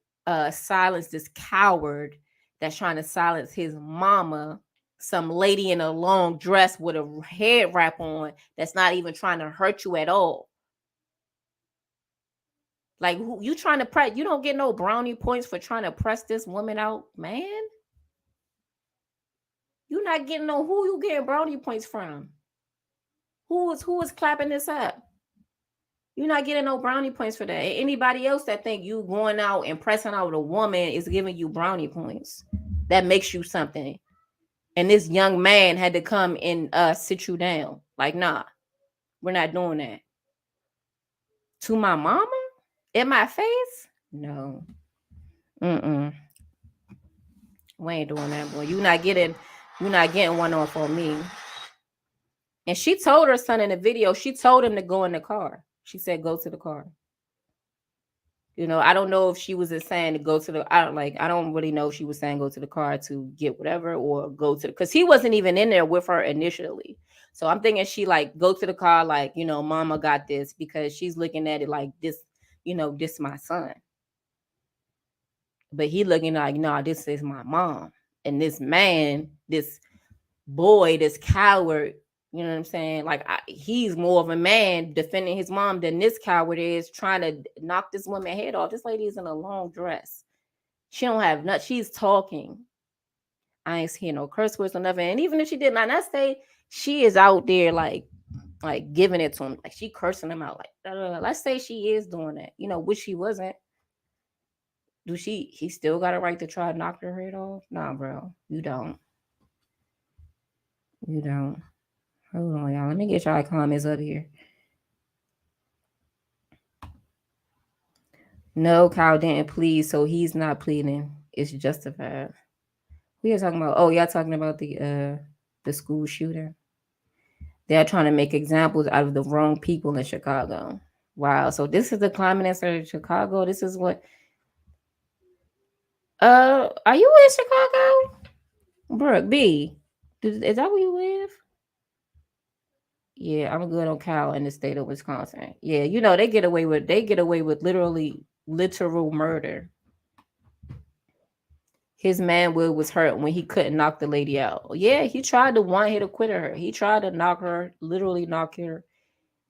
silence this coward that's trying to silence his mama, some lady in a long dress with a head wrap on that's not even trying to hurt you at all. Like who you trying to press? You don't get no brownie points for trying to press this woman out, man. You not getting no who you getting brownie points from? Who is clapping this up? You're not getting no brownie points for that. Anybody else that think you going out and pressing out a woman is giving you brownie points. That makes you something. And this young man had to come and sit you down. Like, nah, we're not doing that. To my mama? In my face? No. Mm-mm. We ain't doing that, boy. You're not getting one off on me. And she told her son in the video, she told him to go in the car. She said, go to the car. You know, I don't know if she was just saying to go to the. I don't really know if she was saying go to the car to get whatever or go to because he wasn't even in there with her initially. So I'm thinking she like go to the car like mama got this because she's looking at it like this, this my son. But he looking like no, this is my mom and this man, this boy, this coward. You know what I'm saying? Like he's more of a man defending his mom than this coward is trying to knock this woman head off. This lady is in a long dress. She don't have nothing. She's talking. I ain't hear no curse words or nothing. And even if she did not, let's say she is out there like giving it to him, like she cursing him out, like let's say she is doing that. Which she wasn't. He still got a right to try to knock her head off? Nah, bro, you don't. You don't. Hold on, y'all. Let me get y'all comments up here. No, Kyle didn't plead, so he's not pleading. It's justified. We are talking about. Oh, y'all talking about the school shooter. They're trying to make examples out of the wrong people in Chicago. Wow. So this is the climate in Chicago. This is what are you in Chicago? Brooke B. Is that where you live? Yeah, I'm good on Cal in the state of Wisconsin. Yeah, you know they get away with literal murder. His man Will was hurt when he couldn't knock the lady out. Yeah, he tried to one hit acquit her. He tried to literally knock her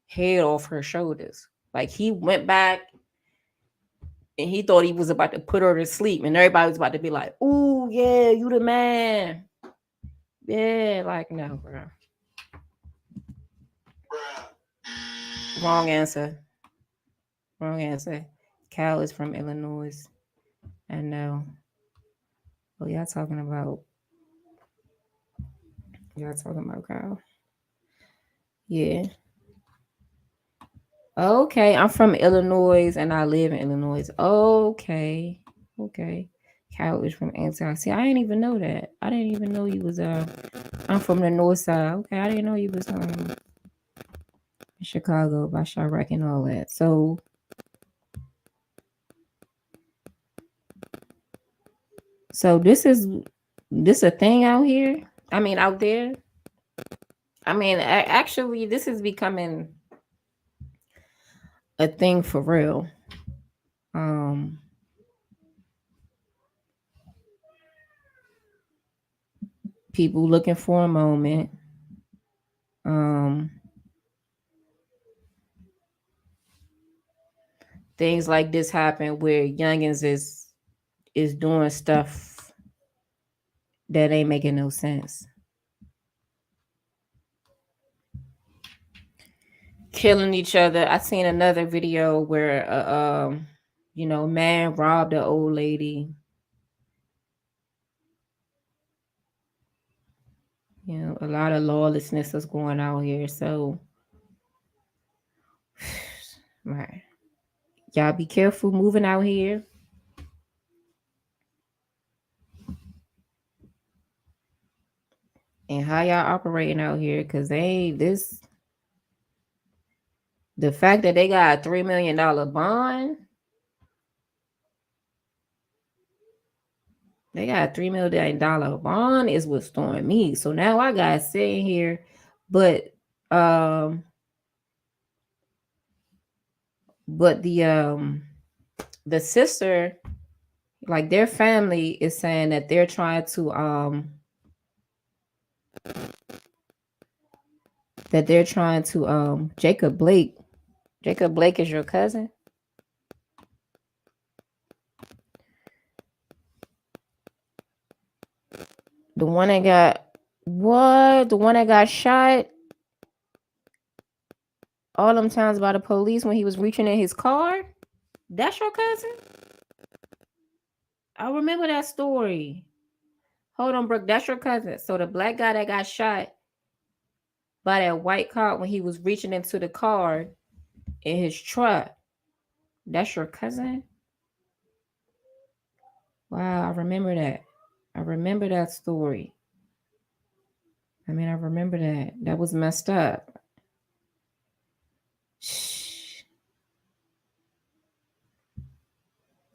head off her shoulders. Like he went back and he thought he was about to put her to sleep, and everybody was about to be like, "Ooh, yeah, you the man." Yeah, like no, bro. Wrong answer. Wrong answer. Cal is from Illinois. I know. Oh, y'all talking about Cal. Yeah. Okay, I'm from Illinois and I live in Illinois. Okay. Okay. Cal is from Anti. See, I didn't even know that. I didn't even know you was I'm from the north side. Okay, I didn't know you was Chicago by Chirac and all that. So this a thing out here? I mean out there? I mean actually this is becoming a thing for real. Um People looking for a moment. Um Things like this happen where youngins is doing stuff that ain't making no sense. Killing each other. I seen another video where man robbed an old lady. You know, a lot of lawlessness is going out here. So right. Y'all be careful moving out here. And how y'all operating out here, cause they this the fact that they got a $3 million bond, they got a $3 million bond is what's throwing me. So now I got sitting here, but um, but the sister, like their family is saying that they're trying to Jacob Blake. Jacob Blake is your cousin? The one that got what? The one that got shot all them times by the police when he was reaching in his car? That's your cousin? I remember that story. Hold on, Brooke. That's your cousin. So the black guy that got shot by that white car when he was reaching into the car in his truck. That's your cousin? Wow, I remember that. I remember that story. I remember that. That was messed up.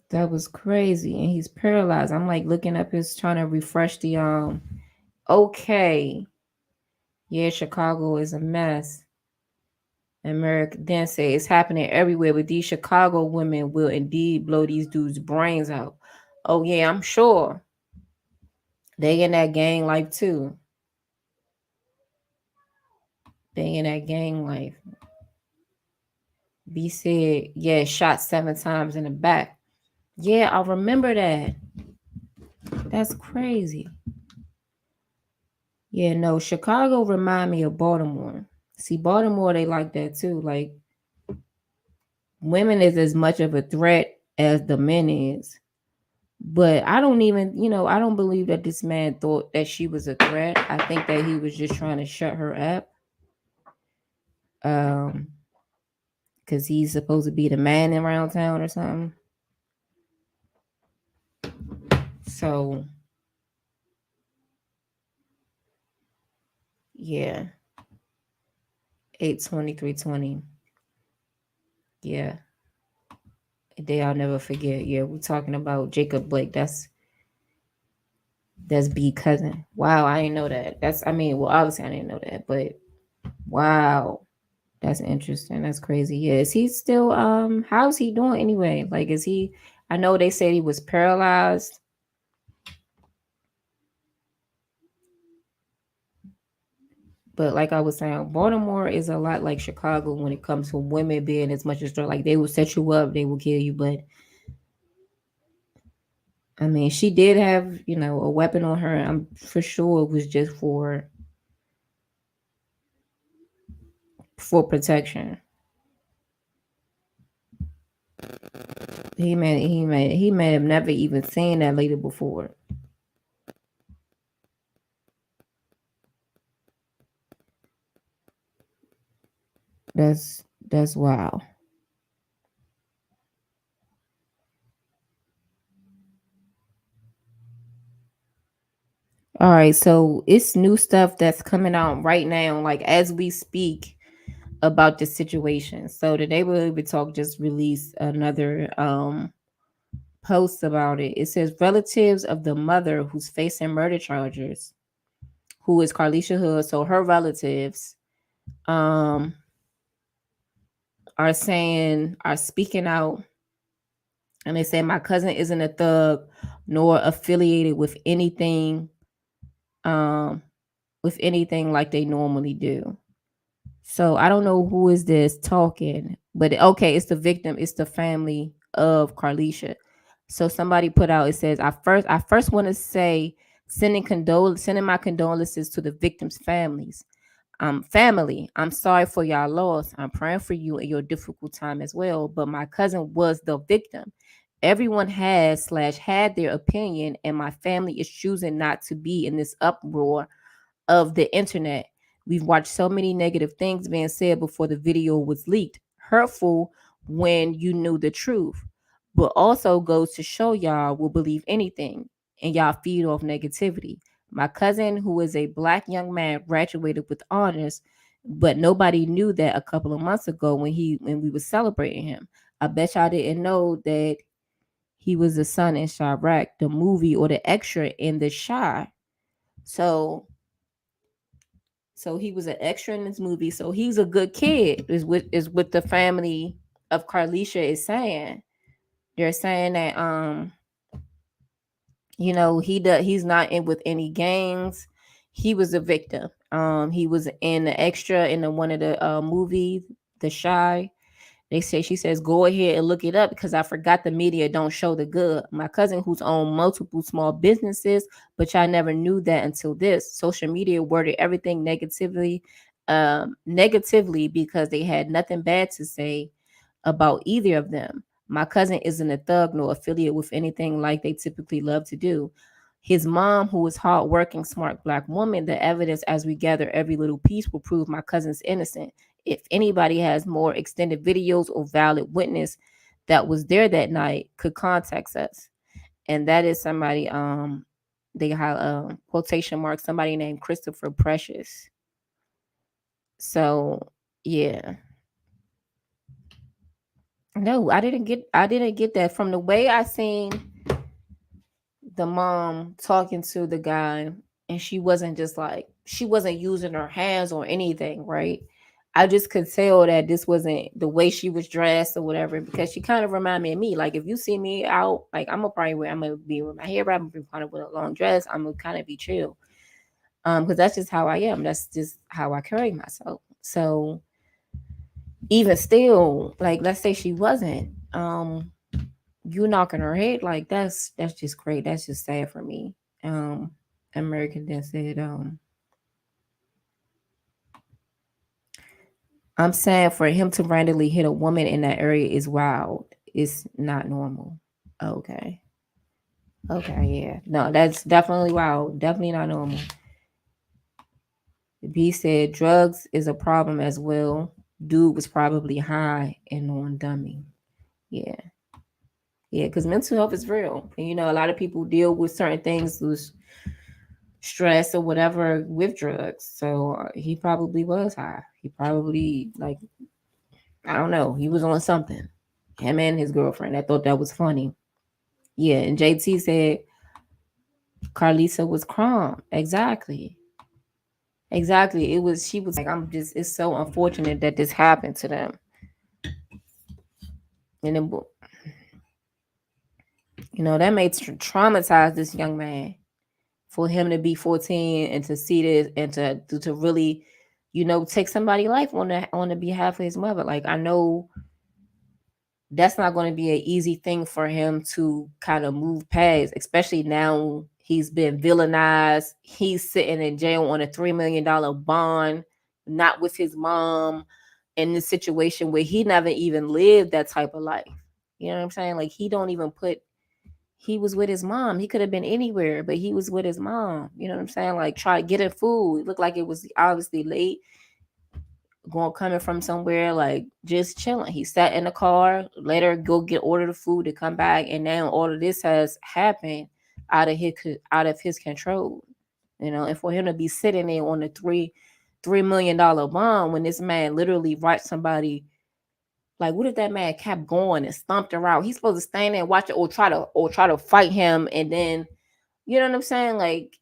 That was crazy. And he's paralyzed. I'm like looking up his trying to refresh the okay. Yeah, Chicago is a mess. America then say it's happening everywhere, but these Chicago women will indeed blow these dudes' brains out. Oh yeah, I'm sure. They in that gang life too. They in that gang life. B said, yeah, shot 7 times in the back. Yeah, I remember that. That's crazy. Yeah, no, Chicago remind me of Baltimore. See, Baltimore, they like that too. Like, women is as much of a threat as the men is. But I don't even, I don't believe that this man thought that she was a threat. I think that he was just trying to shut her up. Because he's supposed to be the man around town or something. So, yeah. 8/23/20. Yeah. A day I'll never forget. Yeah, we're talking about Jacob Blake. That's B cousin. Wow, I didn't know that. That's I mean, well, obviously I didn't know that, but wow. That's interesting. That's crazy. Yeah. Is he still how's he doing anyway? Like is he I know they said he was paralyzed, but like I was saying, Baltimore is a lot like Chicago when it comes to women being as much as they're like they will set you up, they will kill you. But I mean, she did have, a weapon on her. I'm for sure it was just for protection. He may have never even seen that lady before. That's wow. All right, so it's new stuff that's coming out right now, like as we speak, about the situation. So the Neighborhood Talk just released another post about it. It says relatives of the mother who's facing murder charges, who is Carlisha Hood. So her relatives um are speaking out, and they say my cousin isn't a thug nor affiliated um with anything like they normally do. So I don't know who is this talking, but okay, it's the victim, it's the family of Carlisha. So somebody put out, it says, I first want to say sending my condolences to the victims' families. Family, I'm sorry for y'all loss. I'm praying for you in your difficult time as well. But my cousin was the victim. Everyone has slash had their opinion, and my family is choosing not to be in this uproar of the internet. We've watched so many negative things being said before the video was leaked. Hurtful when you knew the truth, but also goes to show y'all will believe anything and y'all feed off negativity. My cousin, who is a black young man, graduated with honors, but nobody knew that a couple of months ago when we were celebrating him. I bet y'all didn't know that he was the son in Chirac, the movie, or the extra in The Shy. So he was an extra in this movie. So he's a good kid. Is what the family of Carlisha is saying. They're saying that he's not in with any gangs. He was a victim. He was in the extra in the one of the movies, The Shy. She says, go ahead and look it up because I forgot the media don't show the good. My cousin who's owned multiple small businesses, but y'all never knew that until this. Social media worded everything negatively because they had nothing bad to say about either of them. My cousin isn't a thug nor affiliate with anything like they typically love to do. His mom, who is hardworking, smart black woman, the evidence as we gather every little piece will prove my cousin's innocent. If anybody has more extended videos or valid witness that was there that night, could contact us. And that is somebody, they have quotation marks, somebody named Christopher Precious. So yeah. No, I didn't get that from the way I seen the mom talking to the guy, and she wasn't using her hands or anything, right? I just could tell that this wasn't the way she was dressed or whatever, because she kind of reminded me of me. Like if you see me out, like I'm gonna be with my hair wrapped, I'm gonna be kind of with a long dress, I'm gonna kind of be chill. Because that's just how I am. That's just how I carry myself. So even still, like let's say she wasn't, you knocking her head, like that's just great. That's just sad for me. Um, American then said, I'm saying for him to randomly hit a woman in that area is wild. It's not normal. Okay. Okay, yeah. No, that's definitely wild. Definitely not normal. B said drugs is a problem as well. Dude was probably high and on dummy. Yeah. Yeah, because mental health is real. And a lot of people deal with certain things, with stress or whatever with drugs. So he probably was high. He probably like I don't know. He was on something. Him and his girlfriend. I thought that was funny. Yeah, and JT said Carlisa was calm. Exactly. Exactly. It was she was like, I'm just it's so unfortunate that this happened to them. And then that may traumatize this young man for him to be 14 and to see this and to really, take somebody's life on the behalf of his mother. Like I know that's not going to be an easy thing for him to kind of move past, especially now he's been villainized. He's sitting in jail on a $3 million bond, not with his mom, in this situation where he never even lived that type of life. You know what I'm saying? Like he was with his mom. He could have been anywhere, but he was with his mom. You know what I'm saying? Like try getting food. It looked like it was obviously late coming from somewhere, like just chilling. He sat in the car, let her go order the food to come back, and now all of this has happened out of his control. And for him to be sitting there on the $3 million bond when this man literally writes somebody. Like, what if that man kept going and stomped her out? He's supposed to stand there and watch it, or try to fight him, and then you know what I'm saying? Like,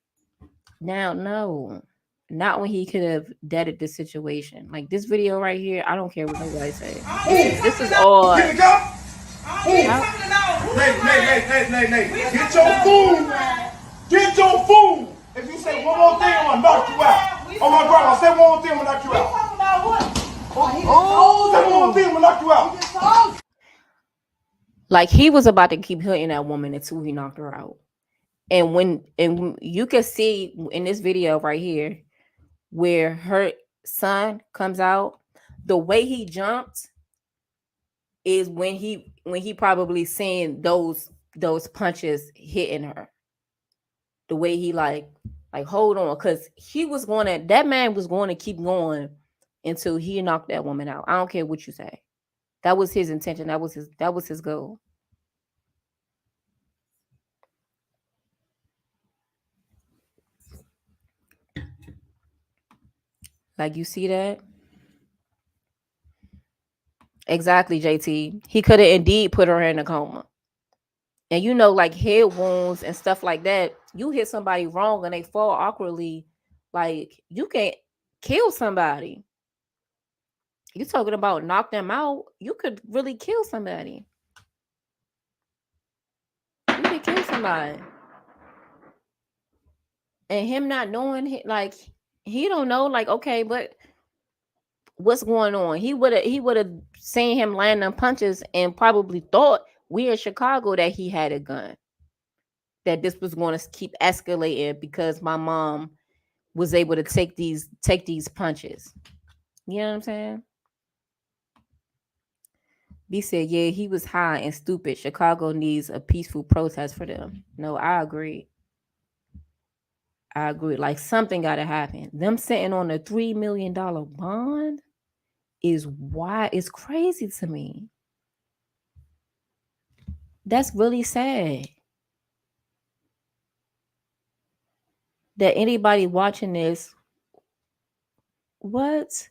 now, no, not when he could have deaded the situation. Like this video right here, I don't care what nobody say. This is all. Get the cup. How, Nay. Get your food. Get your food. If you say one more thing, I'm gonna knock you out. Oh my grandma, say one more thing, I'm gonna knock you out. Say one more thing, I'm gonna knock you out. like he was about to keep hitting that woman until he knocked her out. And you can see in this video right here where her son comes out, the way he jumped is when he probably seen those punches hitting her. The way he like hold on, because that man was going to keep going until he knocked that woman out. I don't care what you say. That was his intention. That was his goal. Like you see that? Exactly, JT. He could have indeed put her in a coma. And like head wounds and stuff like that, you hit somebody wrong and they fall awkwardly, like you can't kill somebody. You talking about knock them out, you could really kill somebody. You could kill somebody. And him not knowing, like he don't know, like, okay, but what's going on? He would have seen him land them punches and probably thought we in Chicago that he had a gun, that this was going to keep escalating because my mom was able to take these punches. You know what I'm saying? B said, yeah, he was high and stupid. Chicago needs a peaceful protest for them. No, I agree. Like something gotta happen. Them sitting on a $3 million bond is why it's crazy to me. That's really sad. That anybody watching this, what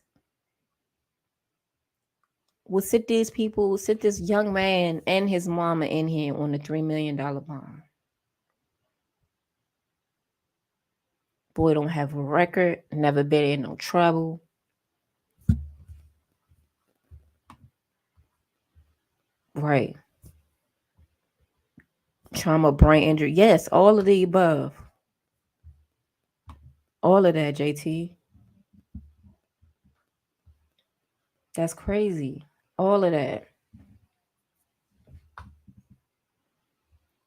will sit this young man and his mama in here on a $3 million bond? Boy don't have a record, never been in no trouble. Right. Trauma, brain injury. Yes, all of the above. All of that, JT. That's crazy. All of that.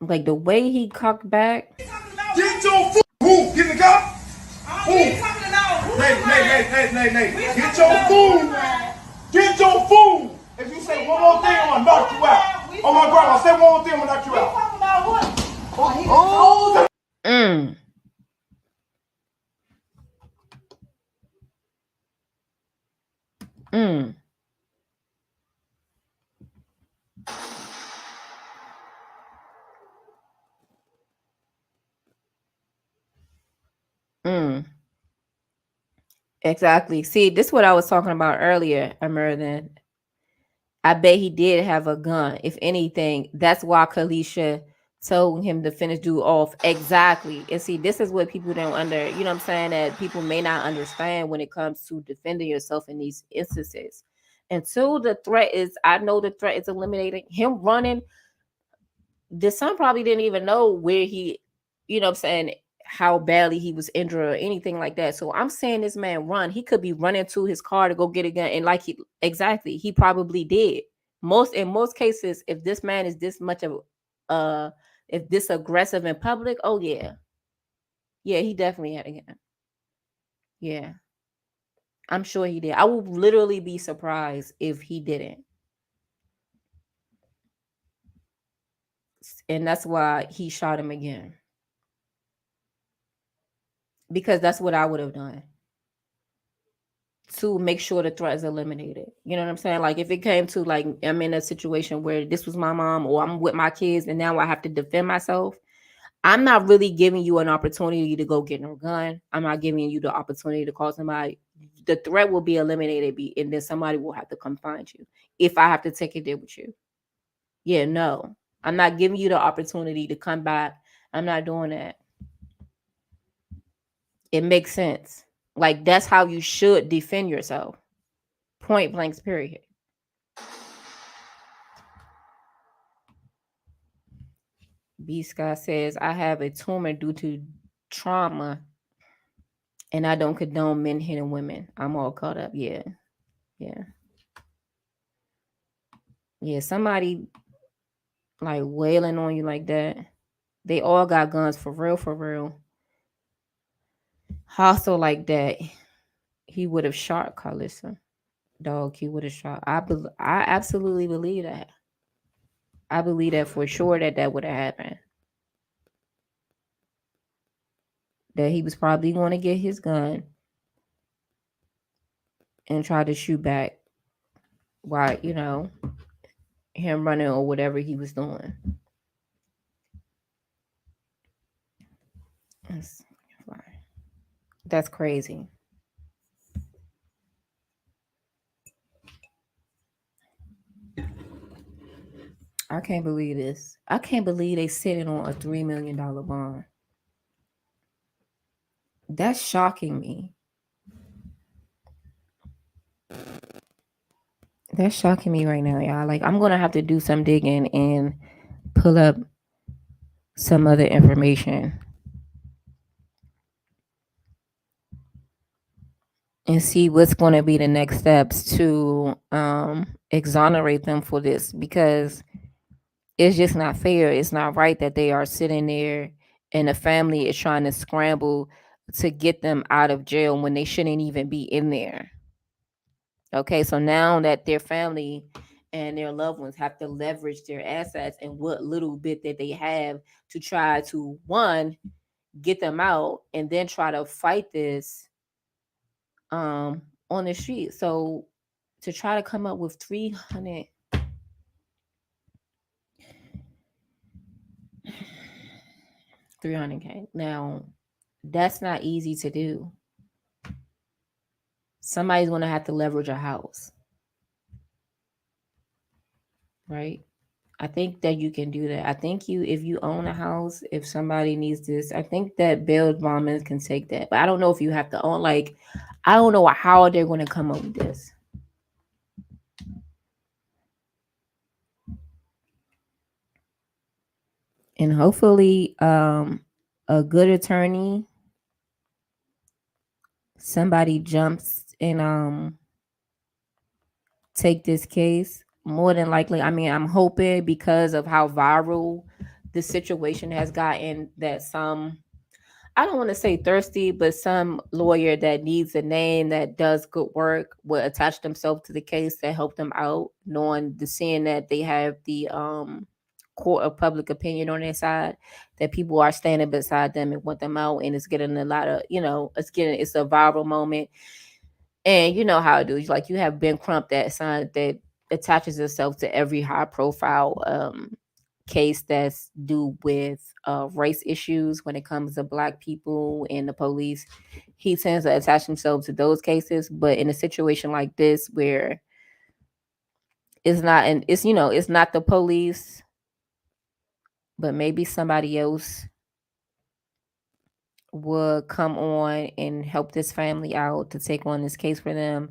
Like the way he cocked back. Get your food. Who? Get the cup. Who? Nay. Get your food. Get your food. If you say one more thing, I'm gonna knock you out. Oh my grandma, say one more thing, I'm gonna knock you out. Mm. Mm. Mm. Exactly. See, this is what I was talking about earlier, American. I bet he did have a gun. If anything, that's why Kalisha told him to finish dude off. Exactly. And see, this is what people don't you know what I'm saying, that people may not understand when it comes to defending yourself in these instances. Until the threat is, I know the threat is eliminated, him running, the son probably didn't even know where he, you know what I'm saying, how badly he was injured or anything like that. So I'm saying this man run. He could be running to his car to go get a gun. And like he exactly, he probably did. In most cases, if this man is this much of if this aggressive in public, oh yeah. Yeah, he definitely had a gun. Yeah. I'm sure he did. I would literally be surprised if he didn't. And that's why he shot him again. Because that's what I would have done to make sure the threat is eliminated. You know what I'm saying? Like if it came to like I'm in a situation where this was my mom or I'm with my kids and now I have to defend myself, I'm not really giving you an opportunity to go get no gun. I'm not giving you the opportunity to call somebody. The threat will be eliminated, and then somebody will have to come find you if I have to take it there with you. Yeah, no. I'm not giving you the opportunity to come back. I'm not doing that. It makes sense. Like that's how you should defend yourself. Point blank, period. B Scott says, I have a tumor due to trauma and I don't condone men hitting women. I'm all caught up. Yeah. Yeah. Yeah. Somebody like wailing on you like that. They all got guns for real, for real. Hostile like that. He would have shot Carlissa. Dog, he would have shot. I absolutely believe that. I believe that for sure that would have happened. That he was probably going to get his gun and try to shoot back while, him running or whatever he was doing. That's crazy. I can't believe this. I can't believe they sitting on a $3 million bond. That's shocking me. That's shocking me right now, y'all. Like I'm gonna have to do some digging and pull up some other information and see what's going to be the next steps to exonerate them for this, because it's just not fair. It's not right that they are sitting there and the family is trying to scramble to get them out of jail when they shouldn't even be in there. Okay, so now that their family and their loved ones have to leverage their assets and what little bit that they have to try to, one, get them out and then try to fight this on the street. So to try to come up with 300K. Now, that's not easy to do. Somebody's going to have to leverage a house. Right? I think that you can do that. I think if you own a house, if somebody needs this, I think that bail bondsmen can take that. But I don't know if you have to own, like, I don't know how they're going to come up with this. And hopefully, a good attorney, somebody jumps and take this case. More than likely, I mean, I'm hoping because of how viral the situation has gotten that some, I don't want to say thirsty, but some lawyer that needs a name that does good work will attach themselves to the case to help them out, knowing seeing that they have the court of public opinion on their side, that people are standing beside them and want them out, and it's getting a lot of, it's a viral moment. And you know how it is. Like you have Ben Crump that attaches itself to every high profile case that's due with race issues when it comes to black people and the police. He tends to attach himself to those cases, but in a situation like this where it's not, and it's, it's not the police, but maybe somebody else would come on and help this family out to take on this case for them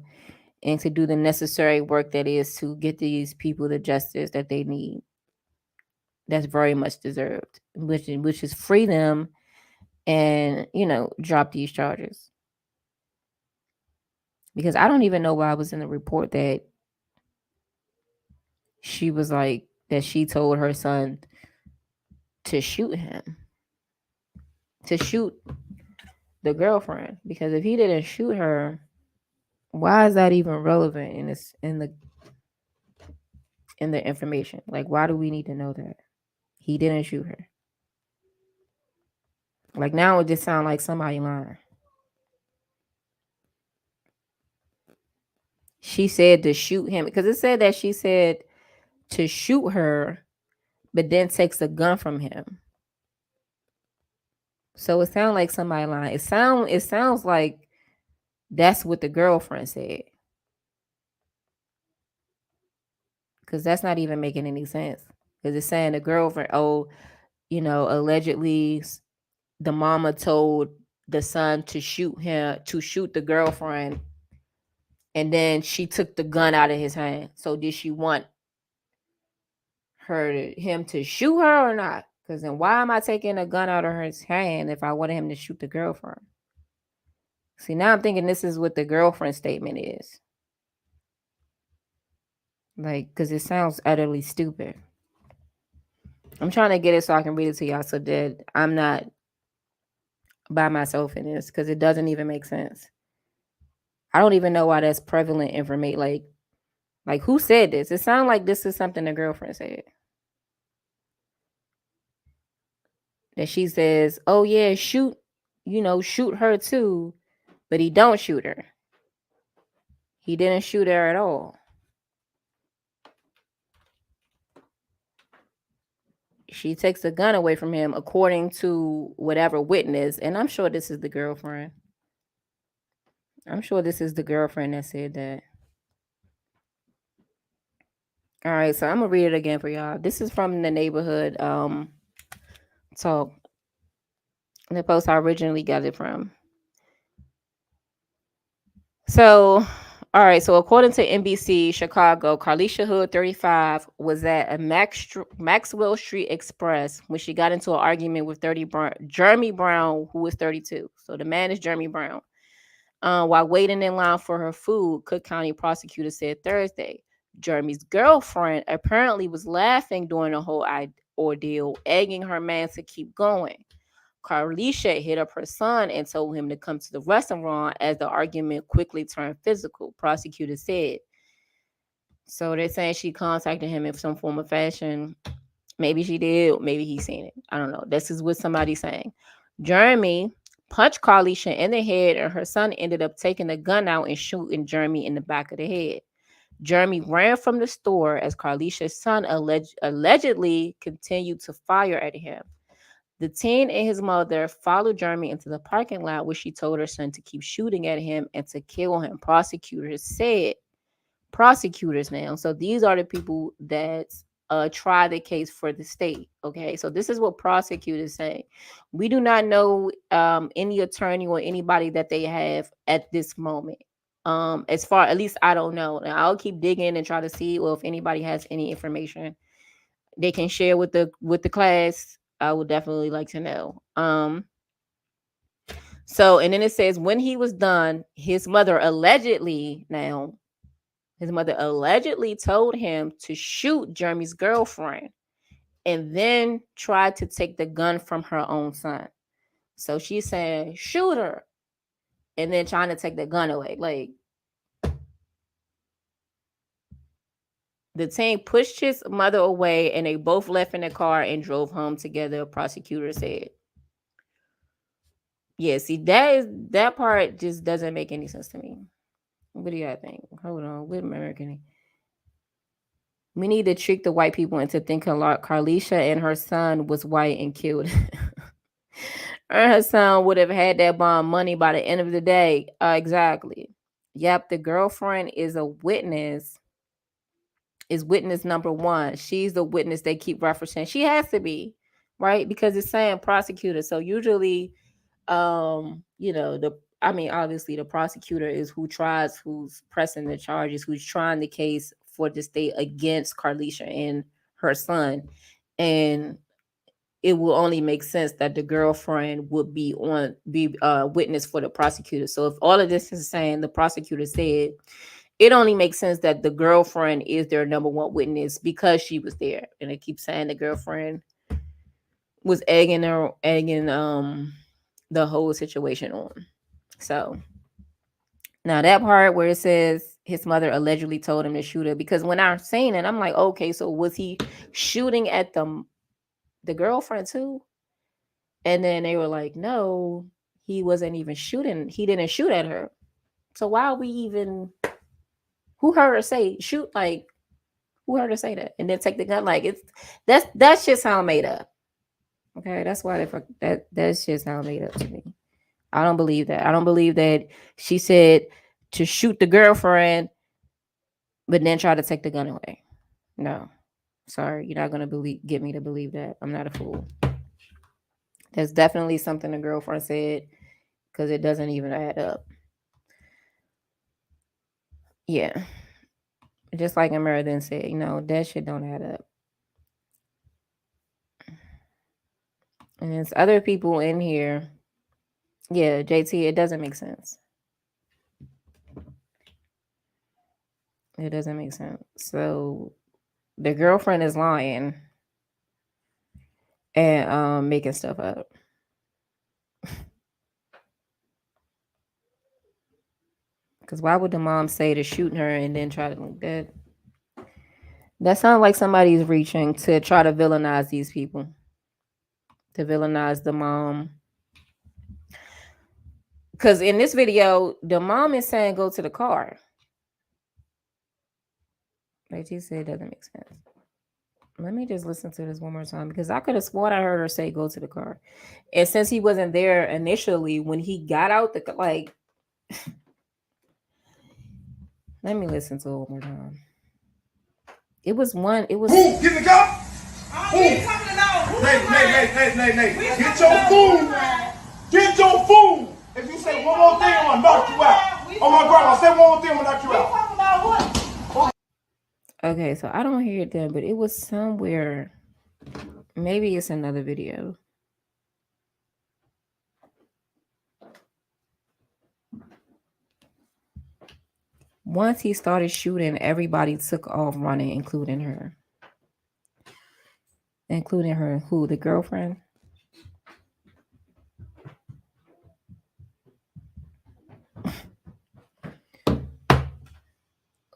and to do the necessary work that is to get these people the justice that they need. That's very much deserved, which is free them and drop these charges. Because I don't even know why I was in the report that she was like that she told her son to shoot him, to shoot the girlfriend. Because if he didn't shoot her, why is that even relevant in this in the information? Like, why do we need to know that he didn't shoot her? Like, now it just sounds like somebody lying. She said to shoot him because it said that she said to shoot her, but then takes a gun from him. So it sounds like somebody lying. It sounds like that's what the girlfriend said. Because that's not even making any sense. Because it's saying the girlfriend, allegedly the mama told the son to shoot the girlfriend, and then she took the gun out of his hand. So did she want him to shoot her or not? Because then why am I taking a gun out of his hand if I wanted him to shoot the girlfriend? See, now I'm thinking this is what the girlfriend statement is. Like, because it sounds utterly stupid. I'm trying to get it so I can read it to y'all so that I'm not by myself in this, because it doesn't even make sense. I don't even know why that's prevalent information. Like who said this? It sounds like this is something the girlfriend said. That she says, "Oh yeah, shoot her too," but he don't shoot her. He didn't shoot her at all. She takes the gun away from him, according to whatever witness, and I'm sure this is the girlfriend. I'm sure this is the girlfriend that said that. All right, so I'm gonna read it again for y'all. This is from the neighborhood talk. The post I originally got it from. So, all right. So, according to NBC Chicago, Carlisha Hood, 35, was at a Maxwell Street Express when she got into an argument with Jeremy Brown, who was 32. So, the man is Jeremy Brown. While waiting in line for her food, Cook County prosecutor said Thursday. Jeremy's girlfriend apparently was laughing during the whole ordeal, egging her man to keep going. Carlisha hit up her son and told him to come to the restaurant as the argument quickly turned physical, prosecutors said. So they're saying she contacted him in some form of fashion. Maybe she did, maybe he's seen it. I don't know. This is what somebody's saying. Jeremy punched Carlisha in the head, and her son ended up taking the gun out and shooting Jeremy in the back of the head. Jeremy ran from the store as Carlisha's son allegedly continued to fire at him. The teen and his mother followed Jeremy into the parking lot where she told her son to keep shooting at him and to kill him. Prosecutors now. So these are the people that try the case for the state. Okay, so this is what prosecutors say. We do not know any attorney or anybody that they have at this moment. As far, at least I don't know. Now, I'll keep digging and try to see, well, if anybody has any information they can share with the class. I would definitely like to know. So, and then it says when he was done, his mother allegedly told him to shoot Jeremy's girlfriend and then tried to take the gun from her own son. So she's saying, shoot her, and then trying to take the gun away. Like, the teen pushed his mother away and they both left in the car and drove home together, a prosecutor said. Yeah, see, that part just doesn't make any sense to me. What do y'all think? Hold on, with American. We need to trick the white people into thinking Carlisha and her son was white and killed. Her son would have had that bomb money by the end of the day. Exactly. Yep, the girlfriend is a witness. Is witness number one. She's the witness they keep referencing. She has to be, right? Because it's saying prosecutor. So usually, the obviously the prosecutor is who tries, who's pressing the charges, who's trying the case for the state against Carlisha and her son. And it will only make sense that the girlfriend would be witness for the prosecutor. So if all of this is saying the prosecutor said, it only makes sense that the girlfriend is their number one witness because she was there. And it keeps saying the girlfriend was egging the whole situation on. So now that part where it says his mother allegedly told him to shoot her, because when I'm saying it, I'm like, okay, so was he shooting at the girlfriend too? And then they were like, no, he wasn't even shooting. He didn't shoot at her. So why are we even? Who heard her say shoot? Like, who heard her say that? And then take the gun? Like, that's just how made up. Okay, that's why that's just how made up to me. I don't believe that. I don't believe that she said to shoot the girlfriend, but then try to take the gun away. No, sorry, you're not gonna get me to believe that. I'm not a fool. There's definitely something the girlfriend said because it doesn't even add up. Yeah, just like American said, that shit don't add up. And there's other people in here. Yeah, JT, it doesn't make sense. It doesn't make sense. So the girlfriend is lying and making stuff up. Because why would the mom say to shoot her and then try to like that? That sounds like somebody's reaching to try to villainize these people. To villainize the mom. Because in this video, the mom is saying go to the car. Like she said, it doesn't make sense. Let me just listen to this one more time because I could have sworn I heard her say go to the car. And since he wasn't there initially, when he got out let me listen to it one more time. It was Who? Get in the car? Who? Nay. Get your food. Get your food. If you say one more thing, I'm going to knock you out. Oh my God, I say one more thing, I'm going to knock you out. Okay, so I don't hear it then, but it was somewhere. Maybe it's another video. Once he started shooting, everybody took off running, including her. Including her, who? The girlfriend?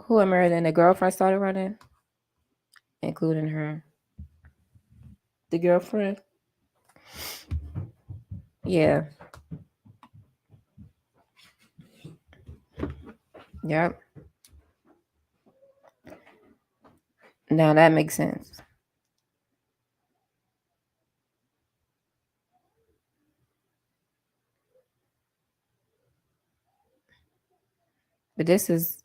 Who American? Then the girlfriend started running? Including her. The girlfriend? Yeah. Yep. Now that makes sense. But this is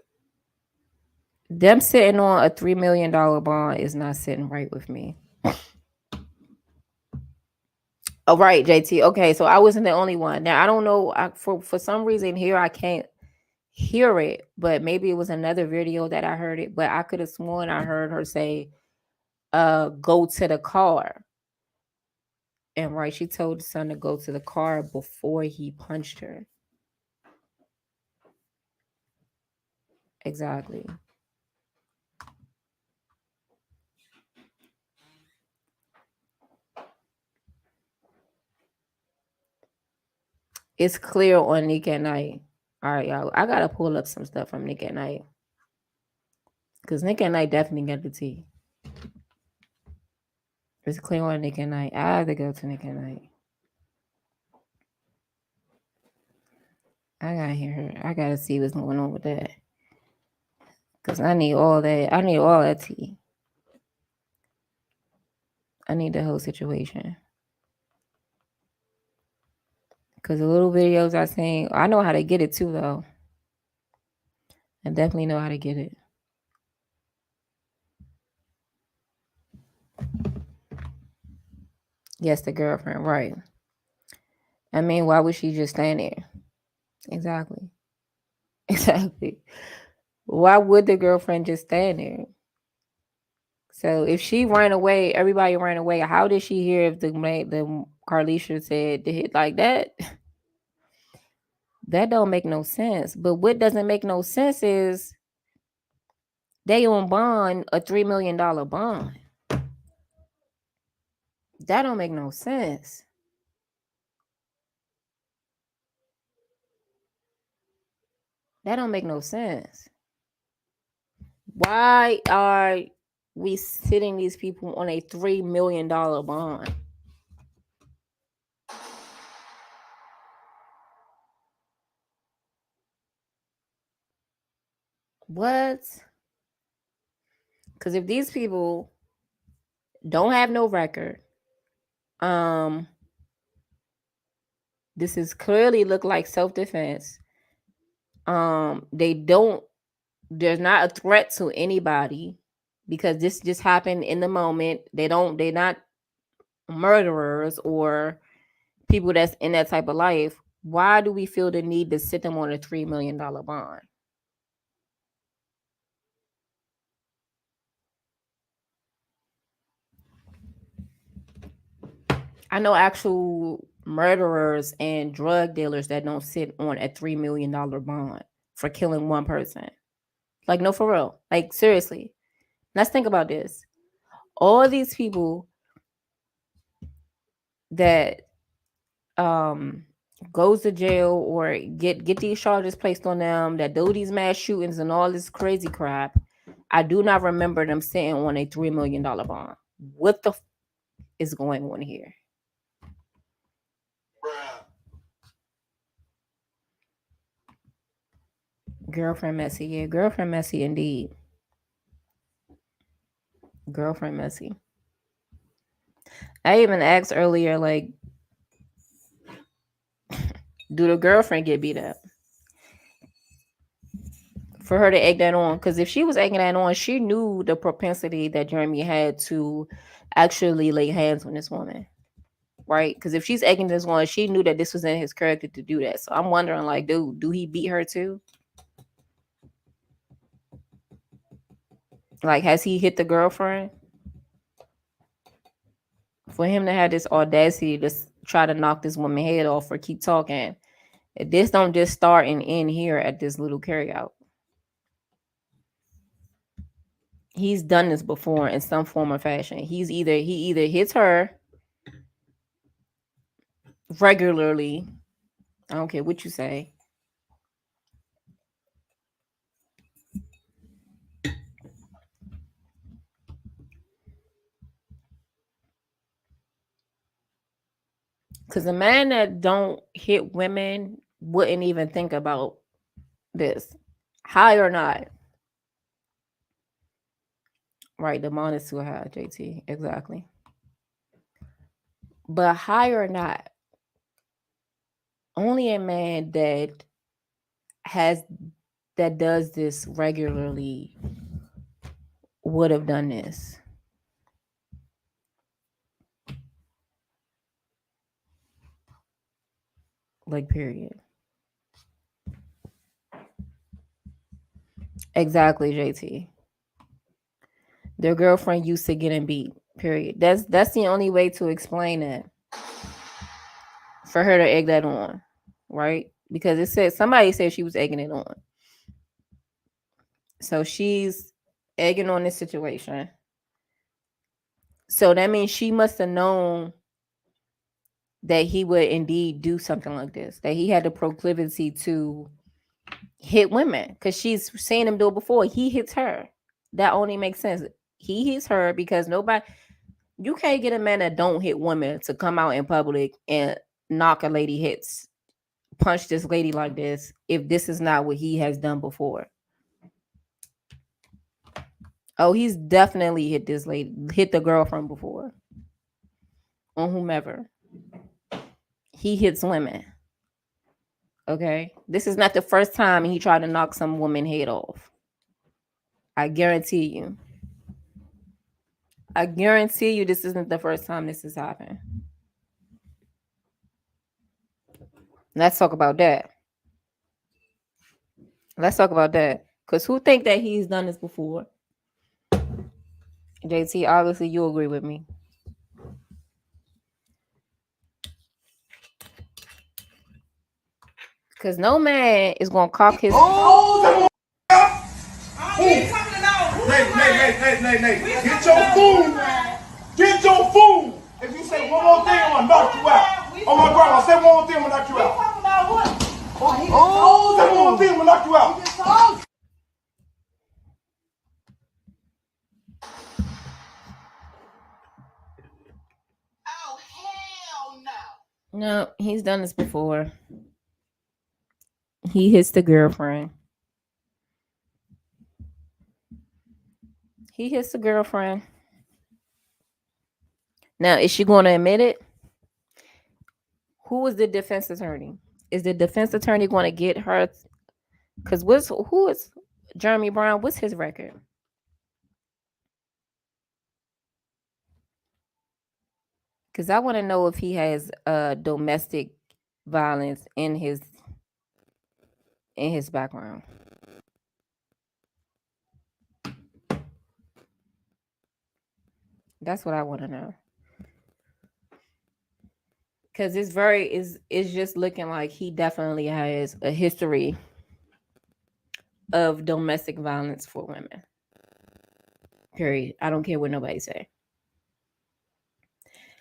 them sitting on a $3 million bond is not sitting right with me. Oh, right, JT. Okay, so I wasn't the only one. Now I don't know. For some reason here I can't hear it, but maybe it was another video that I heard it. But I could have sworn I heard her say, "Go to the car." And right, she told the son to go to the car before he punched her. Exactly. It's clear on Nick at Night. All right, y'all. I gotta pull up some stuff from Nick at Night. Because Nick at Night definitely got the tea. It's clear on Nick at Night. I have to go to Nick at Night. I gotta hear her. I gotta see what's going on with that. Because I need all that. I need all that tea. I need the whole situation. Because the little videos I seen, I know how to get it too, though. I definitely know how to get it. Yes, the girlfriend, right. I mean, why would she just stand there? Exactly. Exactly. Why would the girlfriend just stand there? So if she ran away, everybody ran away. How did she hear if the Carlisha said to hit like that? That don't make no sense. But what doesn't make no sense is they on bond a $3 million bond. That don't make no sense. That don't make no sense. Why are we sitting these people on a $3 million bond? What? Because if these people don't have no record, um, this is clearly look like self-defense. They don't. There's not a threat to anybody because this just happened in the moment. They don't. They're not murderers or people that's in that type of life. Why do we feel the need to sit them on a $3 million bond? I know actual murderers and drug dealers that don't sit on a $3 million bond for killing one person. Like, no, for real. Like, seriously. Let's think about this. All these people that goes to jail or get these charges placed on them, that do these mass shootings and all this crazy crap, I do not remember them sitting on a $3 million bond. What the is going on here? Girlfriend messy. Yeah, girlfriend messy indeed. Girlfriend messy. I even asked earlier, like, do the girlfriend get beat up? For her to egg that on. Because if she was egging that on, she knew the propensity that Jeremy had to actually lay hands on this woman. Right? Because if she's egging this on, she knew that this was in his character to do that. So I'm wondering, like, dude, do he beat her too? Like, has he hit the girlfriend? For him to have this audacity to try to knock this woman head off or keep talking, this don't just start and end here at this little carryout. He's done this before in some form or fashion. He either hits her regularly. I don't care what you say. Because a man that don't hit women wouldn't even think about this. High or not. Right, the bond is too high, JT. Exactly. But high or not, only a man has that does this regularly would have done this. Like, period. Exactly, JT. Their girlfriend used to getting beat. Period. That's the only way to explain it. For her to egg that on, right? Because it said somebody said she was egging it on. So she's egging on this situation. So that means she must have known that he would indeed do something like this. That he had the proclivity to hit women because she's seen him do it before. He hits her. That only makes sense. He hits her because you can't get a man that don't hit women to come out in public and knock a lady hits, punch this lady like this if this is not what he has done before. Oh, he's definitely hit this lady, hit the girlfriend before. on whomever. He hits women. Okay, this is not the first time he tried to knock some woman head off. I guarantee you. I guarantee you this isn't the first time this has happened. Let's talk about that. Let's talk about that. Because who think that he's done this before? JT, obviously you agree with me. Because no man is going to cock his... Oh! Nay. Get your food. Get your food. If you say one more thing, I'm going to knock you out. Oh, my grandma, say one more thing, I'm going to knock you out. Oh, say one more thing, I'm going to knock you out. No, he's done this before. He hits the girlfriend. He hits the girlfriend. Now, is she going to admit it? Who is the defense attorney? Is the defense attorney going to get her? Because who is Jeremy Brown? What's his record? Because I want to know if he has domestic violence in his background. That's what I want to know. Because it's just looking like he definitely has a history of domestic violence for women. Period. I don't care what nobody say.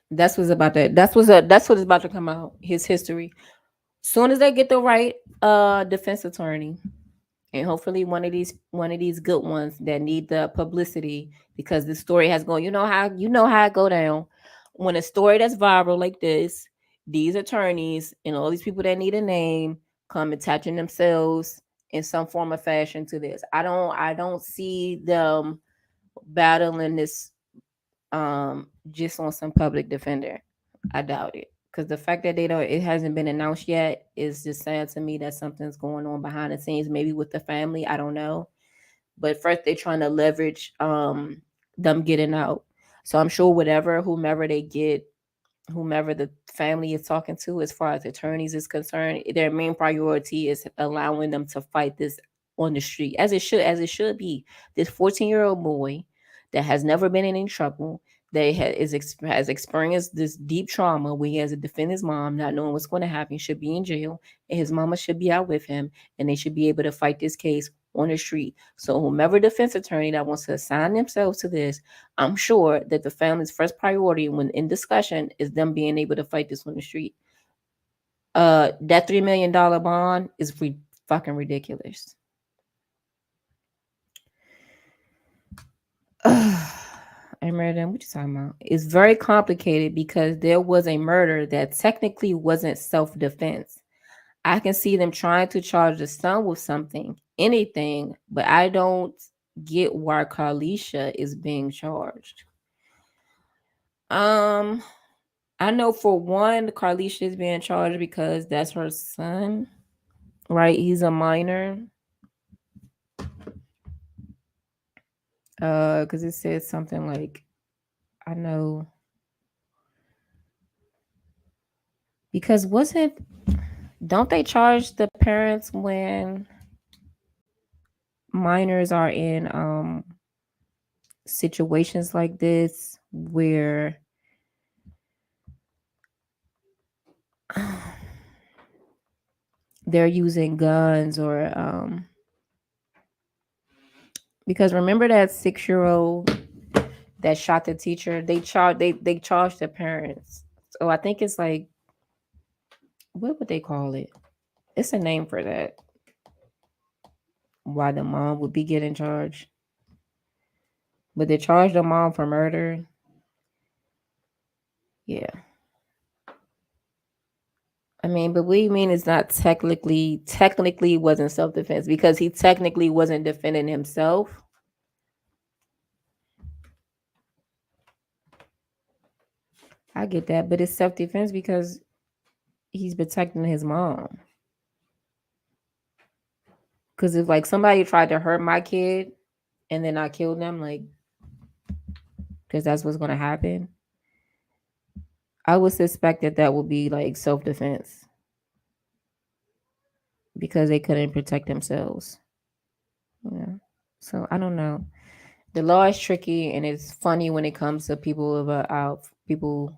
That's what's about to. That's what is about to come out. His history. Soon as they get the right defense attorney, and hopefully one of these good ones that need the publicity, because the story has gone. You know how it go down when a story that's viral like this. These attorneys and all these people that need a name come attaching themselves in some form or fashion to this. I don't see them battling this just on some public defender. I doubt it. Because the fact that it hasn't been announced yet is just sad to me that something's going on behind the scenes, maybe with the family. I don't know. But first they're trying to leverage them getting out. So I'm sure whomever the family is talking to, as far as attorneys is concerned, their main priority is allowing them to fight this on the street, as it should be. This 14-year-old boy that has never been in any trouble, that has experienced this deep trauma where he has to defend his mom, not knowing what's going to happen, should be in jail, and his mama should be out with him, and they should be able to fight this case on the street. So whomever defense attorney that wants to assign themselves to this, I'm sure that the family's first priority when in discussion is them being able to fight this on the street. That $3 million bond is fucking ridiculous. Hey, Murder, what you talking about? It's very complicated because there was a murder that technically wasn't self-defense. I can see them trying to charge the son with anything, but I don't get why Carlisha is being charged. I know for one, Carlisha is being charged because that's her son, right? He's a minor. Because it says something like, I know. Because don't they charge the parents when minors are in situations like this where they're using guns or because remember that 6-year-old that shot the teacher, they charged the parents. So I think it's like, what would they call it? It's a name for that. Why the mom would be getting charged. But they charged the mom for murder. Yeah. I mean, but what do you mean it's not technically wasn't self-defense? Because he technically wasn't defending himself. I get that, but it's self-defense because he's protecting his mom. Because if like somebody tried to hurt my kid and then I killed them, like, because that's what's gonna happen, I would suspect that that would be like self-defense because they couldn't protect themselves. Yeah. So I don't know. The law is tricky and it's funny when it comes to people of people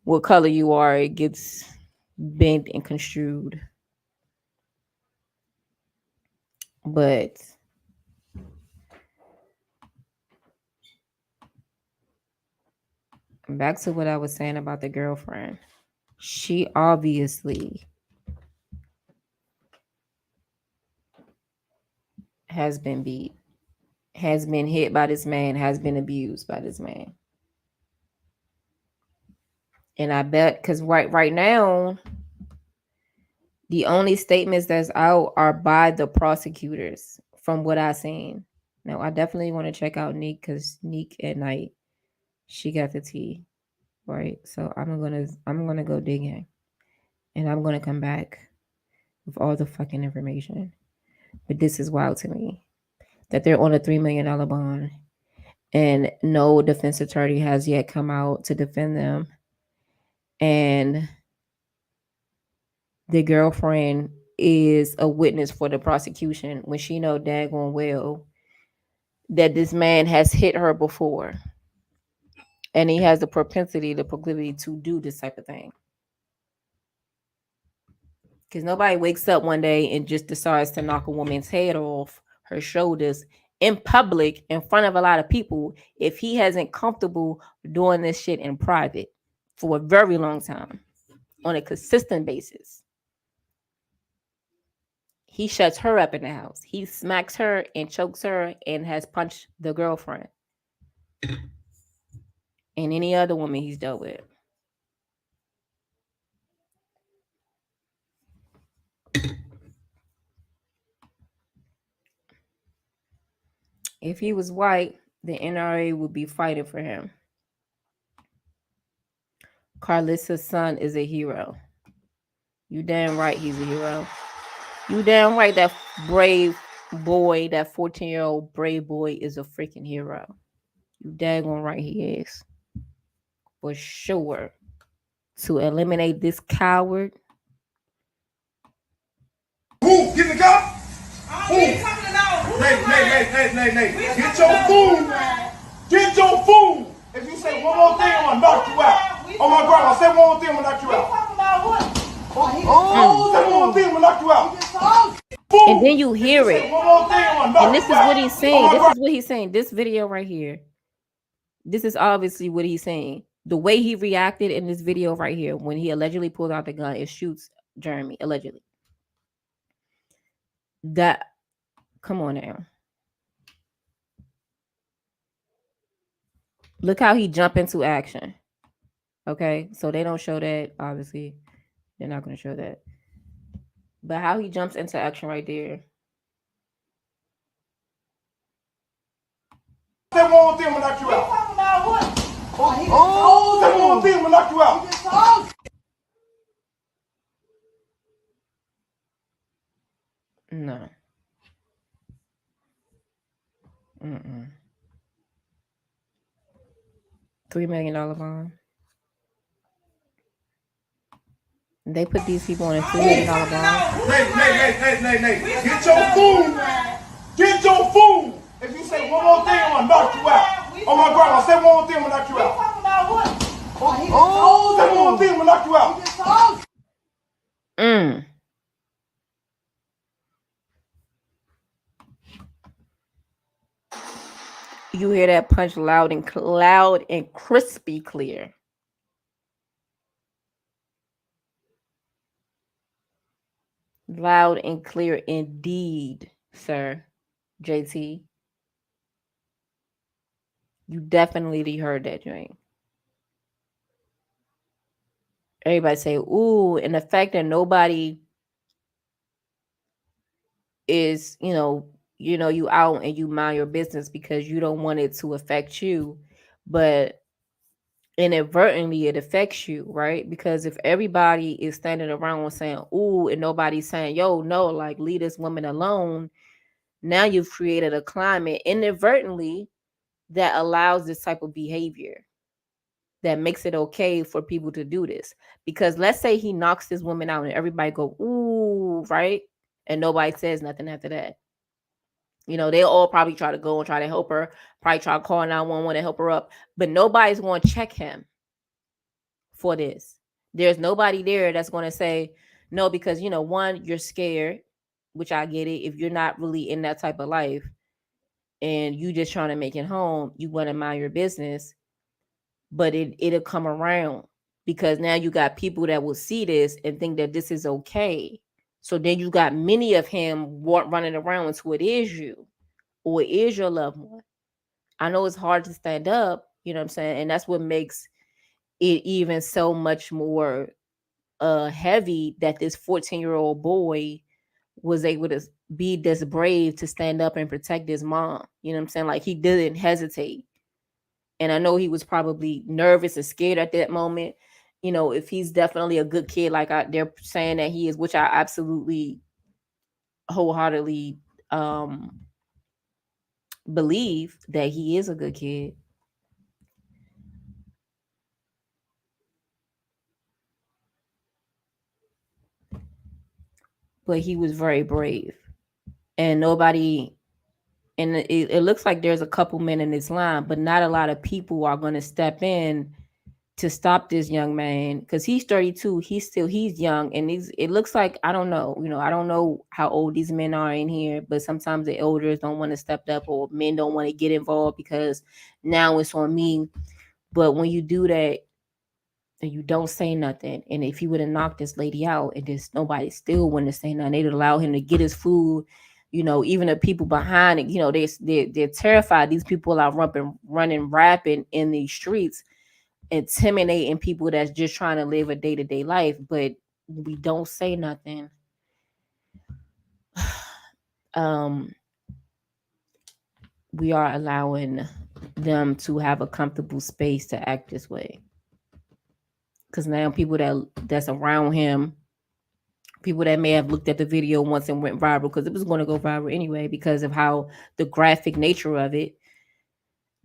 what color you are. It gets bent and construed. But back to what I was saying about the girlfriend. She obviously has been beat, has been hit by this man, has been abused by this man. And I bet because right now, the only statements that's out are by the prosecutors from what I've seen. Now I definitely want to check out Neek because Neek at night, she got the tea. Right. So I'm gonna go digging and I'm gonna come back with all the fucking information. But this is wild to me that they're on a $3 million bond and no defense attorney has yet come out to defend them. And the girlfriend is a witness for the prosecution when she know daggone well that this man has hit her before and he has the proclivity to do this type of thing. Because nobody wakes up one day and just decides to knock a woman's head off her shoulders in public in front of a lot of people if he hasn't comfortable doing this shit in private for a very long time on a consistent basis. He shuts her up in the house. He smacks her and chokes her and has punched the girlfriend and any other woman he's dealt with. If he was white, the NRA would be fighting for him. Carlissa's son is a hero. You damn right he's a hero. You damn right that brave boy, that 14-year-old brave boy is a freaking hero. You daggone right he is. For sure. To eliminate this coward. Who? Get the car? Who? Nay. Get your food. Get your food. If you say one more thing, I'm going to knock you out. Oh my grandma, say one more thing, I'm going to knock you out. Say one more thing, I'm going to knock you out. And then you hear it. And this is what he's saying. This is what he's saying. This video right here. This is obviously what he's saying. The way he reacted in this video right here when he allegedly pulls out the gun and shoots Jeremy, allegedly. That, come on now. Look how he jumped into action. Okay, so they don't show that, obviously. They're not going to show that. But how he jumps into action right there. Say one more thing, I'm going to knock you out. Say one more thing, I'm going to knock you out. No. $3 million bond. They put these people on a $3 million bond. Nay. Get your food. Get your food. If you say one more thing, I'm going to knock you out. Oh my grandma, say one more thing, I'm going to knock you out. Say one more thing, I'm going to knock you out. You hear that punch loud and crispy clear. Loud and clear indeed, sir. JT. You definitely heard that, Jane. Everybody say, ooh, and the fact that nobody is, you out and you mind your business because you don't want it to affect you. But inadvertently it affects you, right? Because if everybody is standing around saying ooh and nobody's saying yo no, like leave this woman alone, now you've created a climate inadvertently that allows this type of behavior, that makes it okay for people to do this. Because let's say he knocks this woman out and everybody go ooh, right, and nobody says nothing after that. They'll all probably try to go and try to help her, probably try to call 911 to help her up, but nobody's going to check him for this. There's nobody there that's going to say no, because one, you're scared, which I get it. If you're not really in that type of life and you just trying to make it home, you want to mind your business, but it'll come around, because now you got people that will see this and think that this is okay. So then you got many of him running around until it is you or it is your loved one. I know it's hard to stand up, you know what I'm saying? And that's what makes it even so much more heavy that this 14-year-old boy was able to be this brave to stand up and protect his mom. You know what I'm saying? Like, he didn't hesitate. And I know he was probably nervous and scared at that moment. If he's definitely a good kid, like they're saying that he is, which I absolutely wholeheartedly believe that he is a good kid. But he was very brave. And nobody, and it looks like there's a couple men in this line, but not a lot of people are going to step in to stop this young man, because he's 32. He's young, and it looks like, I don't know, I don't know how old these men are in here, but sometimes the elders don't want to step up, or men don't want to get involved because now it's on me. But when you do that and you don't say nothing, and if he would have knocked this lady out and just nobody still wouldn't say nothing, they'd allow him to get his food. Even the people behind it, they're terrified. These people are running rapid in these streets, intimidating people that's just trying to live a day-to-day life. But we don't say nothing. We are allowing them to have a comfortable space to act this way, because now people that's around him, people that may have looked at the video once and went viral, because it was going to go viral anyway because of how the graphic nature of it,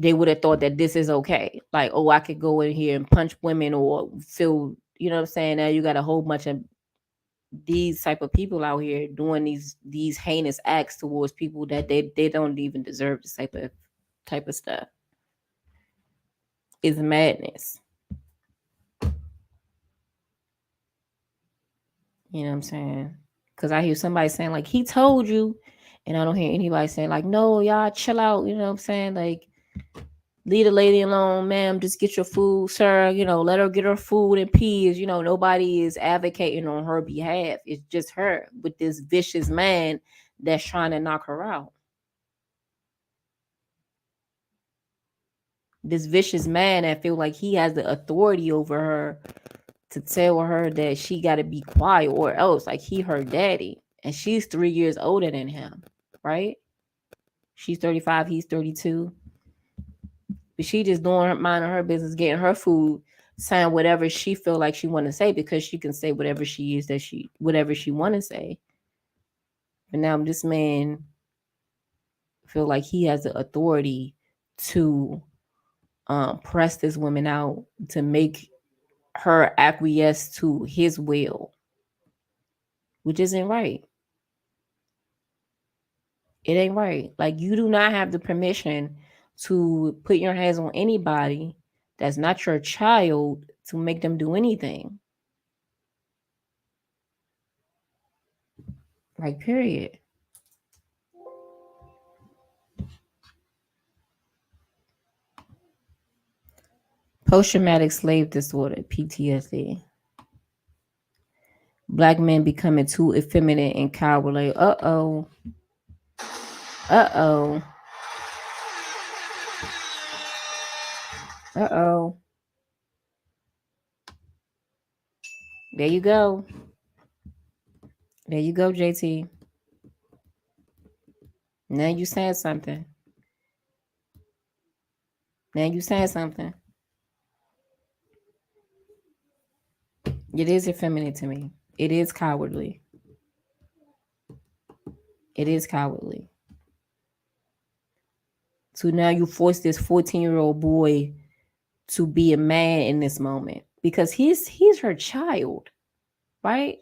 they would have thought that this is okay. Like, oh, I could go in here and punch women or feel, you know what I'm saying? Now you got a whole bunch of these type of people out here doing these heinous acts towards people that they don't even deserve this type of stuff. It's madness. You know what I'm saying? Because I hear somebody saying like, he told you, and I don't hear anybody saying like, no, y'all chill out. You know what I'm saying? Like, leave the lady alone, ma'am. Just get your food, sir. Let her get her food in peace. Nobody is advocating on her behalf. It's just her with this vicious man that's trying to knock her out. This vicious man that feel like he has the authority over her to tell her that she got to be quiet or else. Like, he her daddy, and she's 3 years older than him, right? She's 35, he's 32. But she just doing minding her business, getting her food, saying whatever she feel like she want to say, because she can say whatever she is, whatever she want to say. But now this man feel like he has the authority to press this woman out, to make her acquiesce to his will, which isn't right. It ain't right. Like, you do not have the permission to put your hands on anybody that's not your child to make them do anything. Like, period. Post-traumatic slave disorder, PTSD. Black men becoming too effeminate and cowardly. Uh-oh. Uh-oh. Uh-oh. There you go. There you go, JT. Now you saying something. Now you saying something. It is effeminate to me. It is cowardly. It is cowardly. So now you force this 14-year-old boy to be a man in this moment because he's her child, right?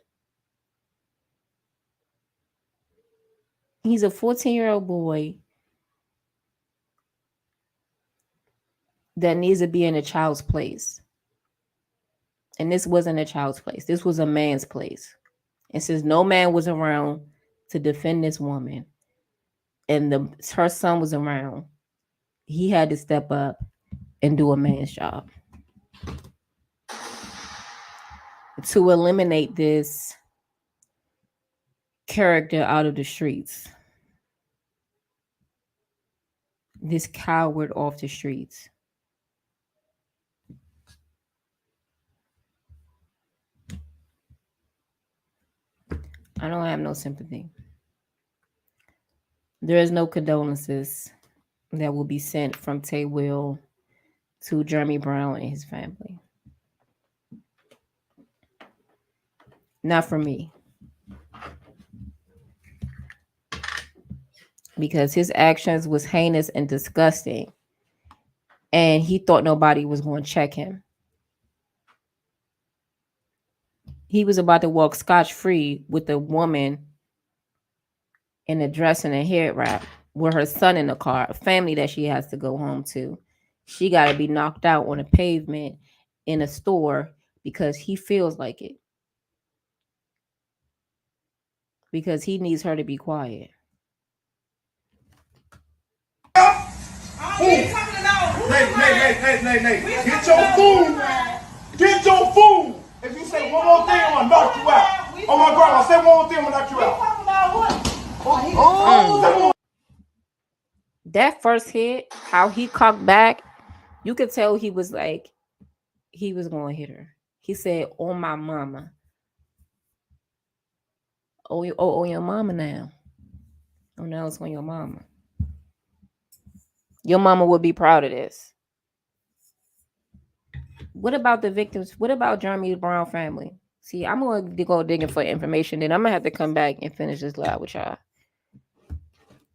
He's a 14-year-old boy that needs to be in a child's place. And this wasn't a child's place. This was a man's place. And since no man was around to defend this woman and her son was around, he had to step up and do a man's job to eliminate this character out of the streets, this coward off the streets. I don't have no sympathy. There is no condolences that will be sent from Tay Will to Jeremy Brown and his family. Not for me. Because his actions was heinous and disgusting. And he thought nobody was going to check him. He was about to walk scotch-free with a woman in a dress and a hair wrap with her son in the car, a family that she has to go home to. She got to be knocked out on a pavement in a store because he feels like it. Because he needs her to be quiet. Nay. Get your food. Get your food. If you say one more thing, I'm going to knock you out. Oh, my grandma, say one more thing, I'm going to knock you out. That first hit, how he cocked back, you could tell he was like, he was going to hit her. He said, "Oh, my mama." Oh, your mama now. Oh, now it's on your mama. Your mama would be proud of this. What about the victims? What about Jeremy Brown family? See, I'm going to go digging for information. Then I'm going to have to come back and finish this live with y'all.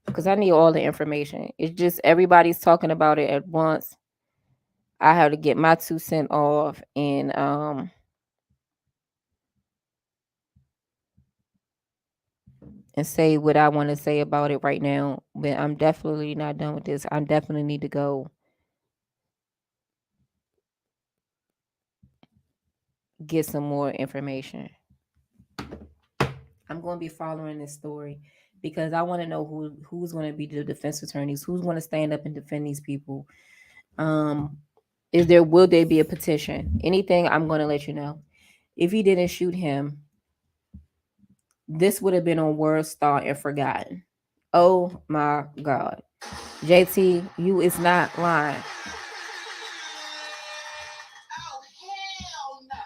Because I need all the information. It's just everybody's talking about it at once. I have to get my 2 cents off and say what I want to say about it right now. But I'm definitely not done with this. I definitely need to go get some more information. I'm going to be following this story because I want to know who's going to be the defense attorneys, who's going to stand up and defend these people. Will there be a petition? Anything, I'm going to let you know. If he didn't shoot him, this would have been on World Star and forgotten. Oh my God. JT, you is not lying. Oh, hell no.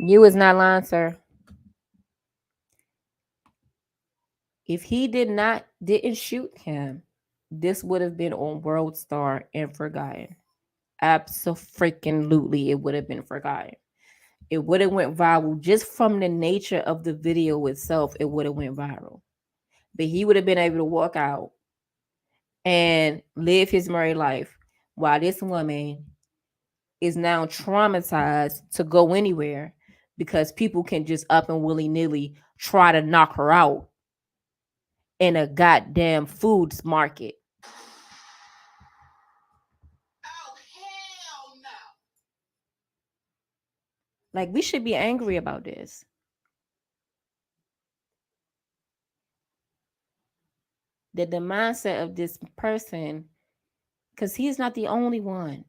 You is not lying, sir. If he didn't shoot him, this would have been on World Star and forgotten. Absolutely, it would have been forgotten. It would have went viral just from the nature of the video itself. It would have went viral, but he would have been able to walk out and live his married life while this woman is now traumatized to go anywhere because people can just up and willy-nilly try to knock her out in a goddamn foods market. Oh, hell no. Like, we should be angry about this. That the mindset of this person, because he's not the only one.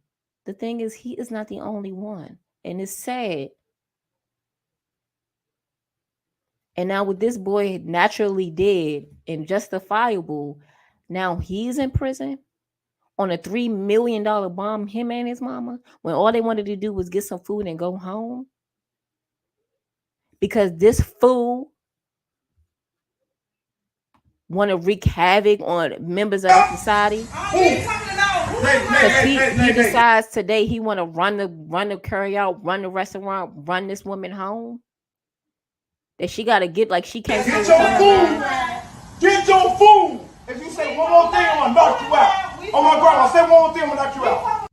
The thing is, he is not the only one. And it's sad. And now what this boy naturally did and justifiable, now he's in prison on a $3 million bomb, him and his mama, when all they wanted to do was get some food and go home. Because this fool want to wreak havoc on members of the society. Because he decides today he want to run the carry out, run the restaurant, run this woman home. That she got to get, like, she can't Get stay your with food. her. Get your food. If you say one more thing, I'm gonna knock you out. Oh my grandma, say one more thing, I'm gonna knock you out.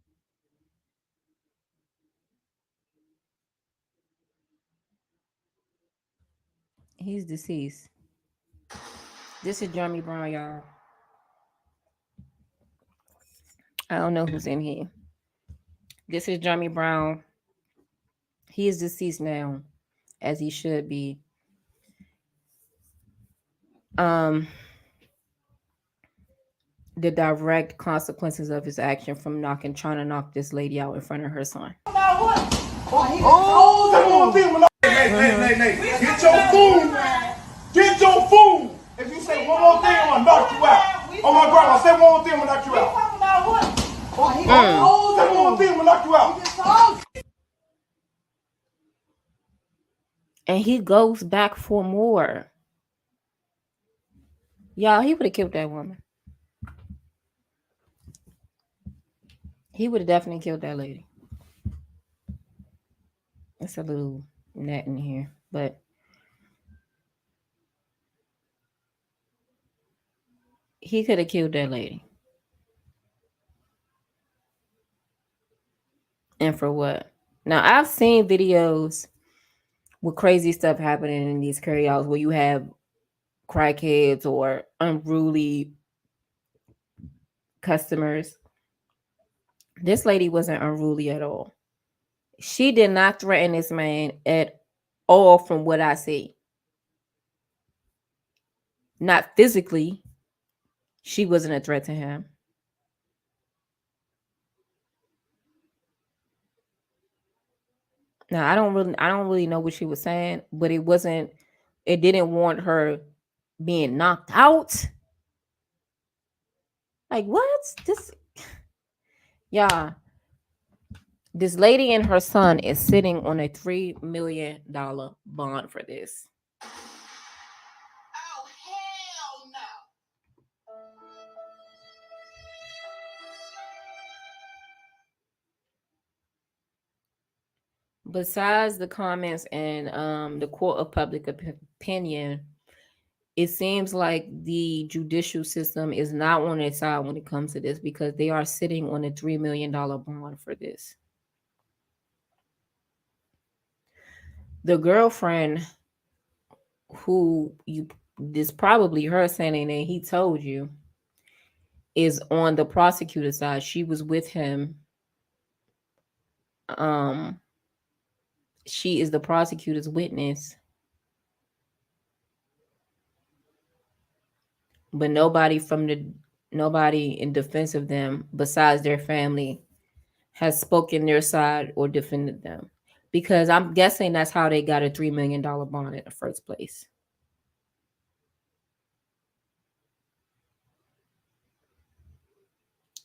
He's deceased. This is Jeremy Brown, y'all. I don't know who's in here. This is Jeremy Brown. He is deceased now, as he should be. The direct consequences of his action from trying to knock this lady out in front of her son. Oh, say one more thing, I'm gonna knock you out. Get your food. Get your food. If you say one more thing, I'm gonna knock you out. Oh my grandma, say one more thing, I'm gonna knock you out. Say one more thing, I'm gonna knock you out. And he goes back for more. Y'all, he would have killed that woman. He would have definitely killed that lady. It's a little net in here, but he could have killed that lady. And for what? Now, I've seen videos with crazy stuff happening in these carryouts where you have crackheads or unruly customers. This lady wasn't unruly at all. She did not threaten this man at all from what I see. Not physically. She wasn't a threat to him. Now, I don't really know what she was saying, but it didn't warrant her being knocked out. Like, what? Yeah. This lady and her son is sitting on a $3 million bond for this. Oh, hell no. Besides the comments and the court of public opinion, it seems like the judicial system is not on their side when it comes to this, because they are sitting on a $3 million bond for this. The girlfriend, who this probably her saying that he told you, is on the prosecutor's side. She was with him. She is the prosecutor's witness. But nobody in defense of them besides their family has spoken their side or defended them, because I'm guessing that's how they got a $3 million bond in the first place.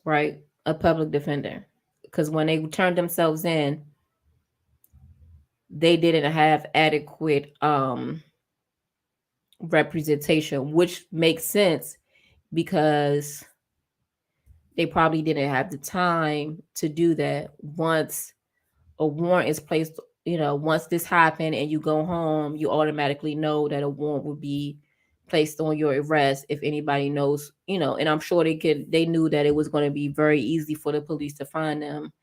Right? A public defender. Because when they turned themselves in, they didn't have adequate representation, which makes sense because they probably didn't have the time to do that. Once a warrant is placed, once this happened and you go home, you automatically know that a warrant would be placed on your arrest if anybody knows, and I'm sure they knew that it was going to be very easy for the police to find them.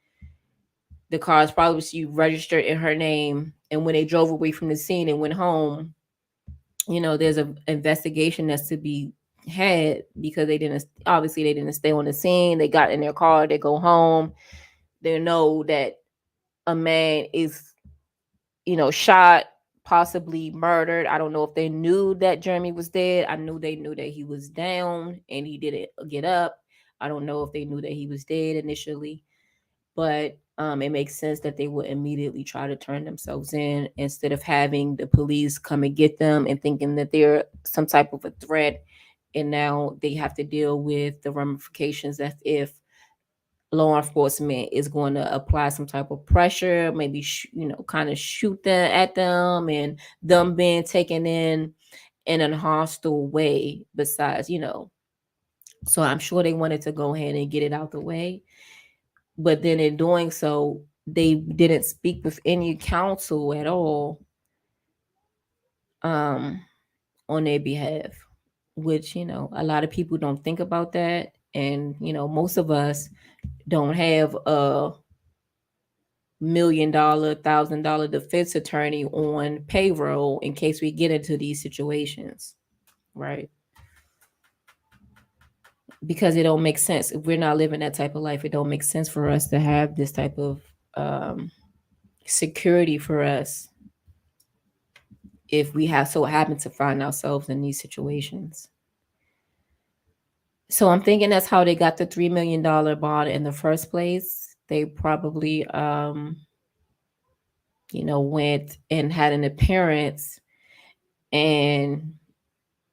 The car is probably registered in her name, and when they drove away from the scene and went home, there's an investigation that's to be had, because they didn't stay on the scene. They got in their car, they go home, they know that a man is shot, possibly murdered. I don't know if they knew that Jeremy was dead. I knew they knew that he was down and he didn't get up. I don't know if they knew that he was dead initially, but it makes sense that they would immediately try to turn themselves in instead of having the police come and get them and thinking that they're some type of a threat. And now they have to deal with the ramifications as if law enforcement is going to apply some type of pressure, maybe kind of shoot them at them, and them being taken in a hostile way. Besides, So I'm sure they wanted to go ahead and get it out the way. But then in doing so, they didn't speak with any counsel at all, um, on their behalf, which, a lot of people don't think about that. And, most of us don't have a $1 million, $1,000 defense attorney on payroll in case we get into these situations, right? Because it don't make sense if we're not living that type of life. It don't make sense for us to have this type of um, security for us if we have so happen to find ourselves in these situations. So I'm thinking that's how they got the $3 million bond in the first place. They probably went and had an appearance and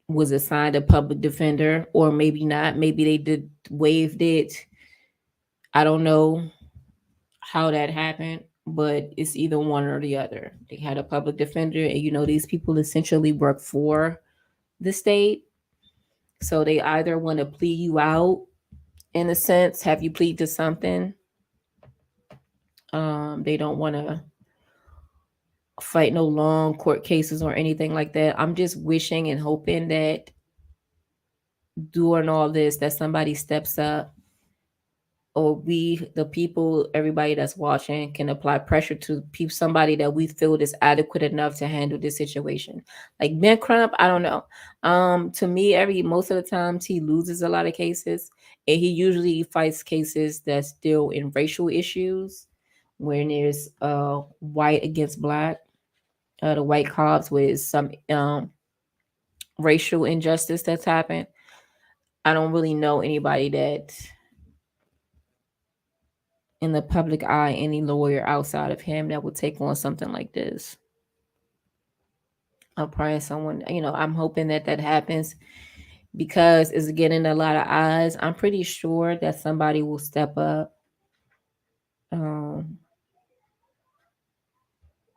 was assigned a public defender, or maybe not. Maybe they did waived it. I don't know how that happened, but it's either one or the other. They had a public defender, and these people essentially work for the state. So they either want to plead you out, in a sense, have you plead to something. They don't want to fight no long court cases or anything like that. I'm just wishing and hoping that during all this that somebody steps up, or we, the people, everybody that's watching, can apply pressure to somebody that we feel is adequate enough to handle this situation. Like Ben Crump, I don't know. To me, most of the times he loses a lot of cases, and he usually fights cases that's still in racial issues, when there's white against black, the white cops with some racial injustice that's happened. I don't really know anybody that in the public eye, any lawyer outside of him that would take on something like this. I'm praying someone, I'm hoping that that happens, because it's getting a lot of eyes. I'm pretty sure that somebody will step up, um,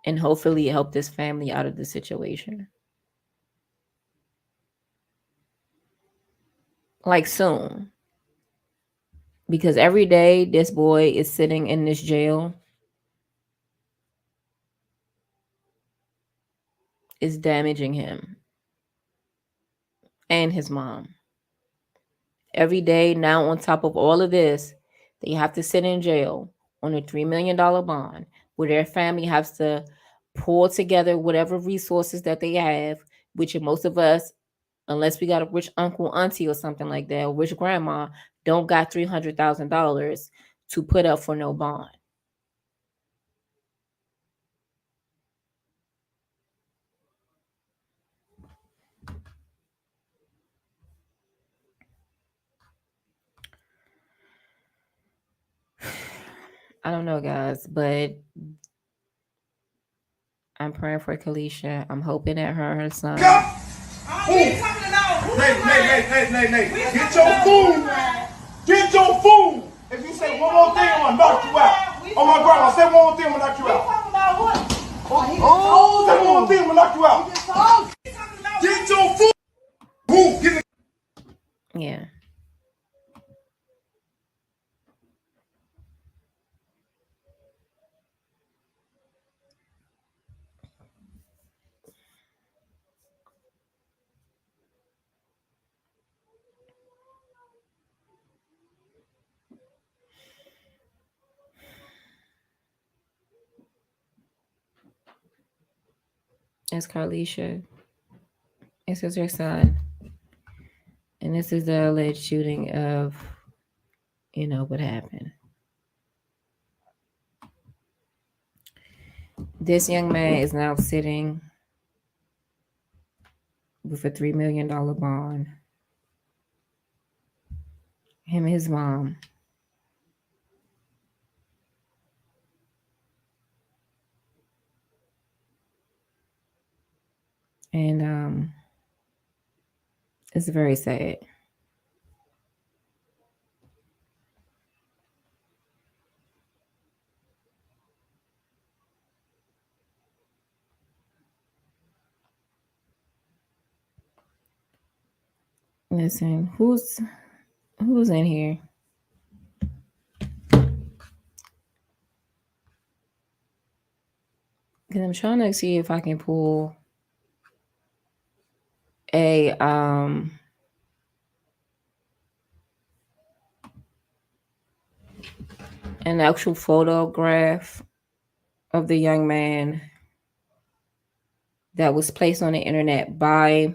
and hopefully help this family out of the situation. Like soon. Because every day this boy is sitting in this jail is damaging him and his mom. Every day now, on top of all of this, they have to sit in jail on a $3 million bond, where their family has to pull together whatever resources that they have, which most of us, unless we got a rich uncle, auntie, or something like that, or rich grandma, don't got $300,000 to put up for no bond. I don't know, guys, but I'm praying for Kalisha. I'm hoping that her and her son. Nay, nay. Get your food. Get your food. If you say one more thing, I'm gonna knock you out. Oh my grandma, say one more thing, I'm gonna knock you out. Say one more thing, I'm gonna knock you out. Get your food. Move. Get it. Yeah. It's Carlisha. This is her son. And this is the alleged shooting of, what happened. This young man is now sitting with a $3 million bond. Him and his mom. And it's very sad. Listen, Who's in here? Because I'm trying to see if I can pull a an actual photograph of the young man that was placed on the internet by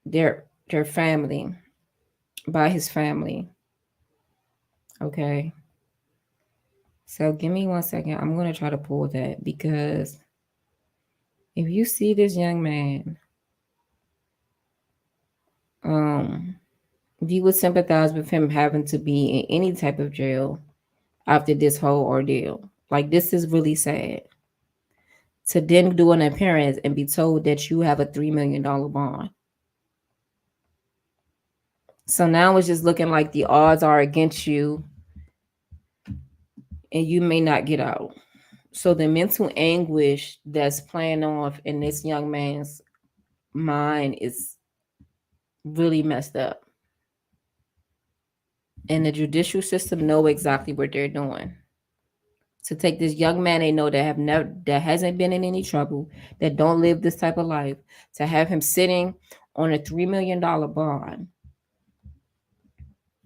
their family, by his family. Okay. So give me 1 second. I'm gonna try to pull that because if you see this young man, you would sympathize with him having to be in any type of jail after this whole ordeal. Like, this is really sad. To then do an appearance and be told that you have a $3 million bond. So now it's just looking like the odds are against you and you may not get out. So the mental anguish that's playing off in this young man's mind is really messed up. And the judicial system know exactly what they're doing. To take this young man they know that hasn't been in any trouble, that don't live this type of life, to have him sitting on a $3 million bond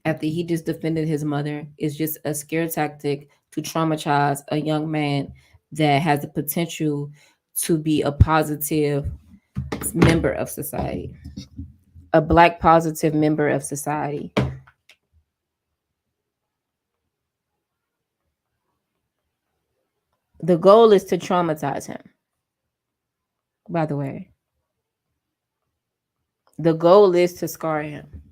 after he just defended his mother is just a scare tactic to traumatize a young man that has the potential to be a positive member of society, a Black positive member of society. The goal is to traumatize him, by the way. The goal is to scar him.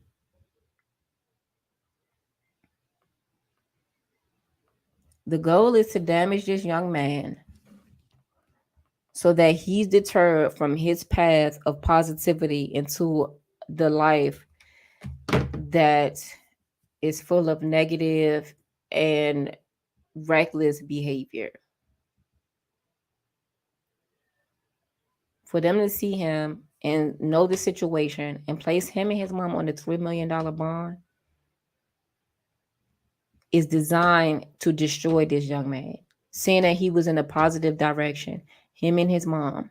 The goal is to damage this young man so that he's deterred from his path of positivity into the life that is full of negative and reckless behavior. For them to see him and know the situation and place him and his mom on the $3 million bond is designed to destroy this young man. Seeing that he was in a positive direction, him and his mom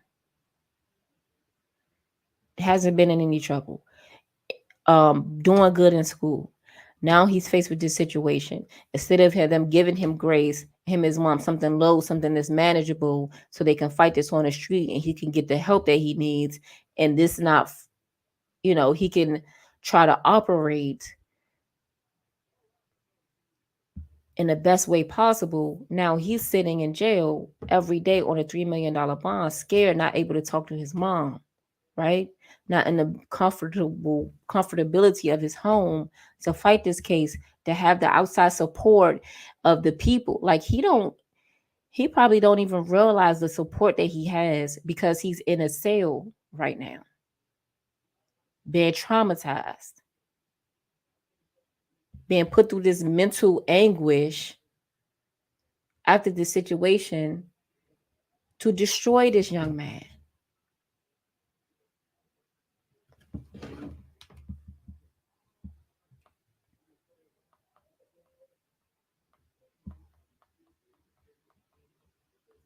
hasn't been in any trouble, doing good in school. Now he's faced with this situation. Instead of them giving him grace, him and his mom, something low, something that's manageable, so they can fight this on the street and he can get the help that he needs. And this not, he can try to operate in the best way possible. Now he's sitting in jail every day on a $3 million bond, scared, not able to talk to his mom, right? Not in the comfortability of his home to fight this case, to have the outside support of the people. Like, he probably don't even realize the support that he has because he's in a cell right now, being traumatized, being put through this mental anguish after this situation to destroy this young man.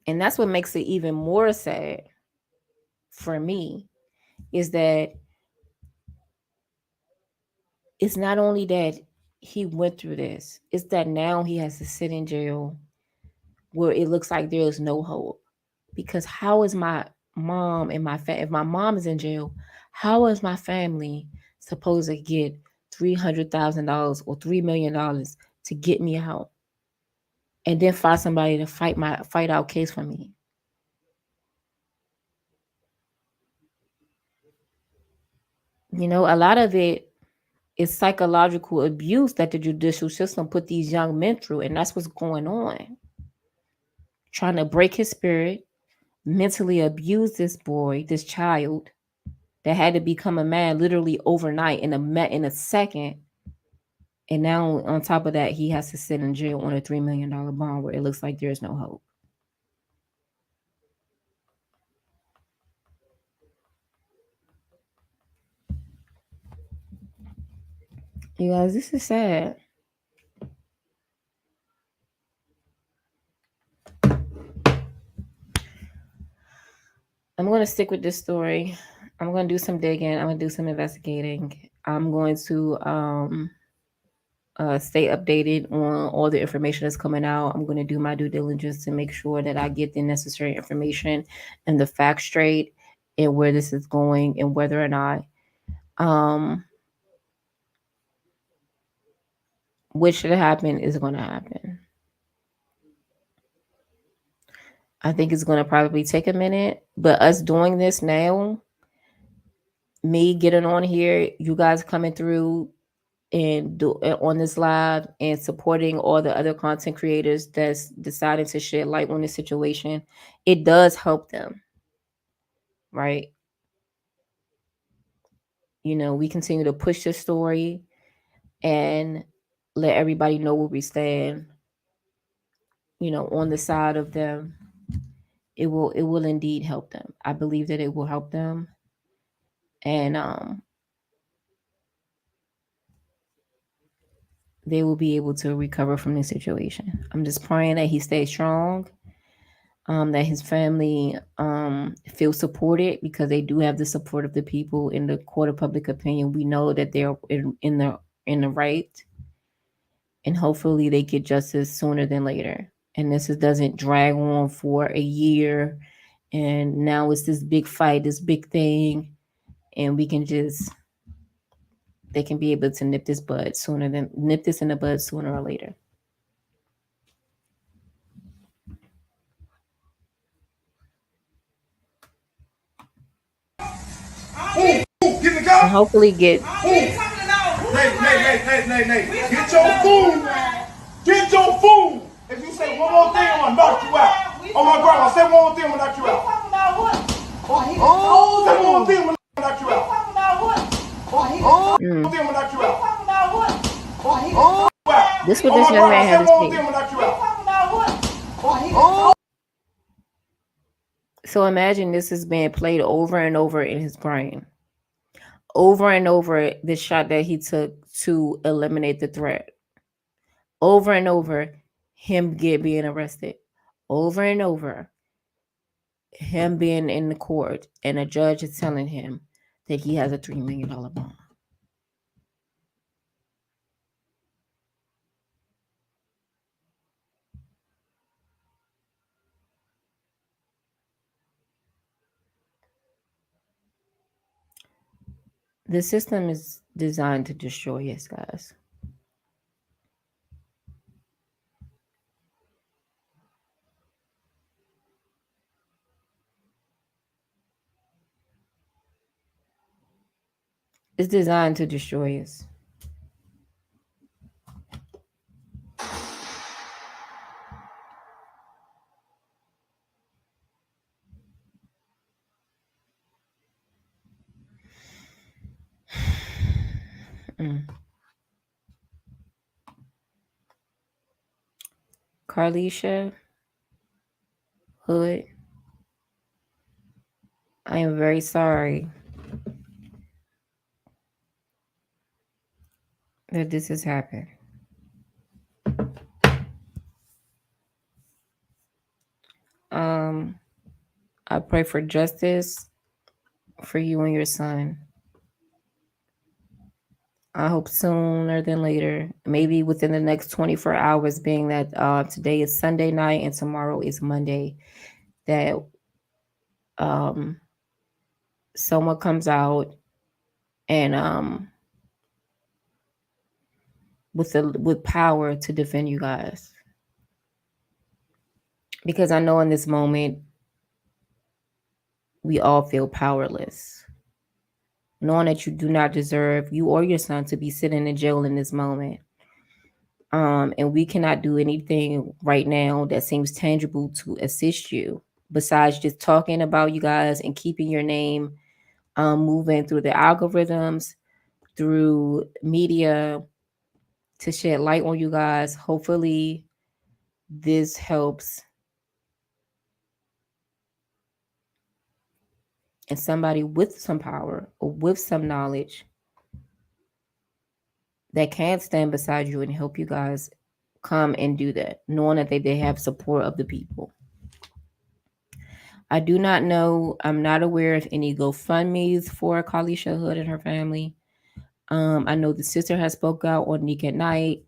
And that's what makes it even more sad for me, is that it's not only that he went through this, it's that now he has to sit in jail where it looks like there is no hope. Because how is my mom and if my mom is in jail, how is my family supposed to get $300,000 or $3 million to get me out, and then find somebody to fight our case for me? A lot of it is psychological abuse that the judicial system put these young men through, and that's what's going on. Trying to break his spirit, mentally abuse this boy, this child that had to become a man literally overnight in a second. And now on top of that, he has to sit in jail on a $3 million bond where it looks like there's no hope. You guys, this is sad. I'm going to stick with this story. I'm going to do some digging. I'm going to do some investigating. I'm going to stay updated on all the information that's coming out. I'm going to do my due diligence to make sure that I get the necessary information and the facts straight and where this is going and whether or not um, what should happen is going to happen. I think it's going to probably take a minute, but us doing this now, me getting on here, you guys coming through and do on this live and supporting all the other content creators that's deciding to shed light on this situation, it does help them, right? You know, we continue to push this story and let everybody know where we stand, you know, on the side of them. It will indeed help them. I believe that it will help them. And they will be able to recover from this situation. I'm just praying that he stays strong, that his family feels supported because they do have the support of the people in the court of public opinion. We know that they're in the right, and hopefully they get justice sooner than later. And doesn't drag on for a year, and now it's this big fight, this big thing, and they can be able to nip this in the bud sooner or later. Get the car. And hopefully get Nay. Get your food. Get your food. If you say one more thing, I'm gonna knock you out. Oh my grandma, say one more thing, I'm gonna knock you out. Say one more thing, I'm gonna knock you out. One more thing, I'm gonna knock you out. this what Oh this my young grandma, man say had one to more say. thing, I'm gonna knock you out. So imagine this is being played over and over in his brain. Over and over, the shot that he took to eliminate the threat. Over and over, him being arrested. Over and over, him being in the court, and a judge is telling him that he has a $3 million bond. The system is designed to destroy us, guys. It's designed to destroy us. Carlisha Hood, I am very sorry that this has happened. I pray for justice for you and your son. I hope sooner than later, maybe within the next 24 hours, being that today is Sunday night and tomorrow is Monday, that someone comes out and with power to defend you guys. Because I know in this moment we all feel powerless, knowing that you do not deserve, you or your son, to be sitting in jail in this moment. And we cannot do anything right now that seems tangible to assist you besides just talking about you guys and keeping your name moving through the algorithms, through media, to shed light on you guys. Hopefully this helps, and somebody with some power or with some knowledge that can stand beside you and help you guys come and do that, knowing that they have support of the people. I do not know. I'm not aware of any GoFundMe's for Kalisha Hood and her family. I know the sister has spoke out on Nick at Night.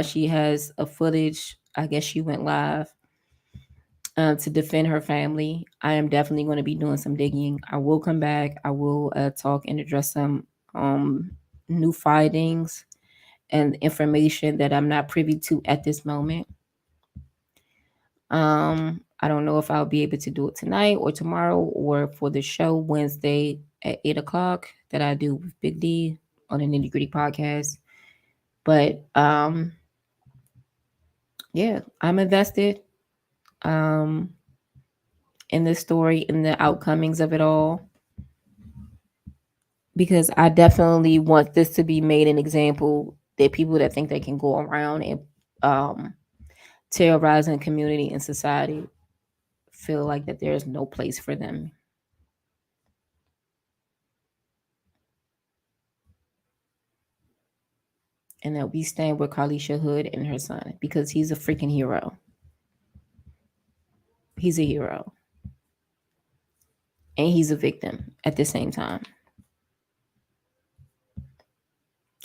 She has a footage. I guess she went live to defend her family. I am definitely going to be doing some digging. I will come back. I will talk and address some new findings and information that I'm not privy to at this moment. I don't know if I'll be able to do it tonight or tomorrow or for the show Wednesday at 8 o'clock that I do with Big D on the Nitty Gritty podcast. But yeah, I'm invested in this story, in the outcomings of it all, because I definitely want this to be made an example that people that think they can go around and terrorizing community and society feel like that there's no place for them. And that we stand with Kalisha Hood and her son because he's a freaking hero. He's a hero. And he's a victim at the same time.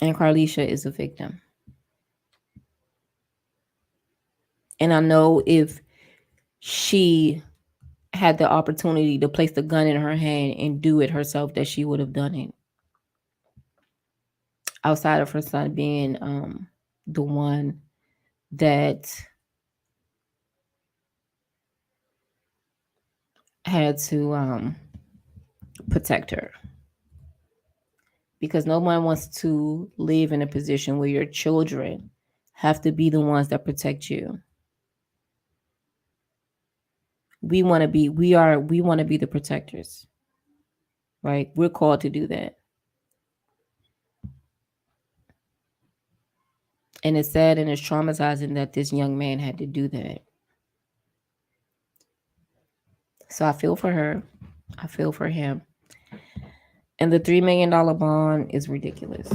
And Kalisha is a victim. And I know if she had the opportunity to place the gun in her hand and do it herself, that she would have done it. Outside of her son being the one that had to protect her. Because no one wants to live in a position where your children have to be the ones that protect you. We want to be the protectors. Right? We're called to do that. And it's sad and it's traumatizing that this young man had to do that. So I feel for her. I feel for him. And the $3 million bond is ridiculous.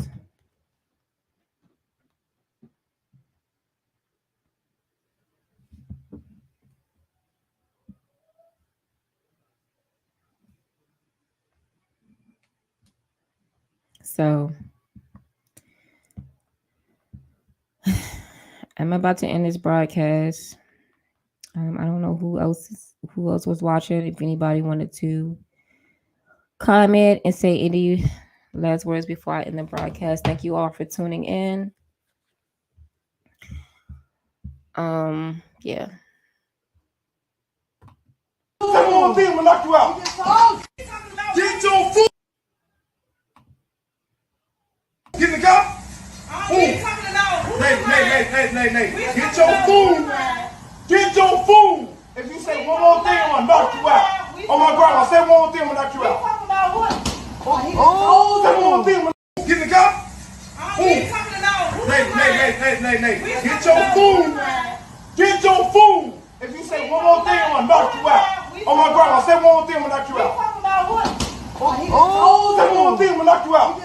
So I'm about to end this broadcast. I don't know who else was watching. If anybody wanted to comment and say any last words before I end the broadcast. Thank you all for tuning in. Yeah. That one thing will knock you out. Get your food. Get the gun. Nay. Get your food. Get your food. If you say one more thing, I'm gonna knock you out. Oh my God, I say one more thing, I'm gonna knock you out. Say one more thing, get the gun. Nay. Get your food. Get your food. If you say one more thing, I'm gonna knock you out. Oh my God, I say one more thing, I'm gonna knock you out. Say one more thing, I'm gonna knock you out.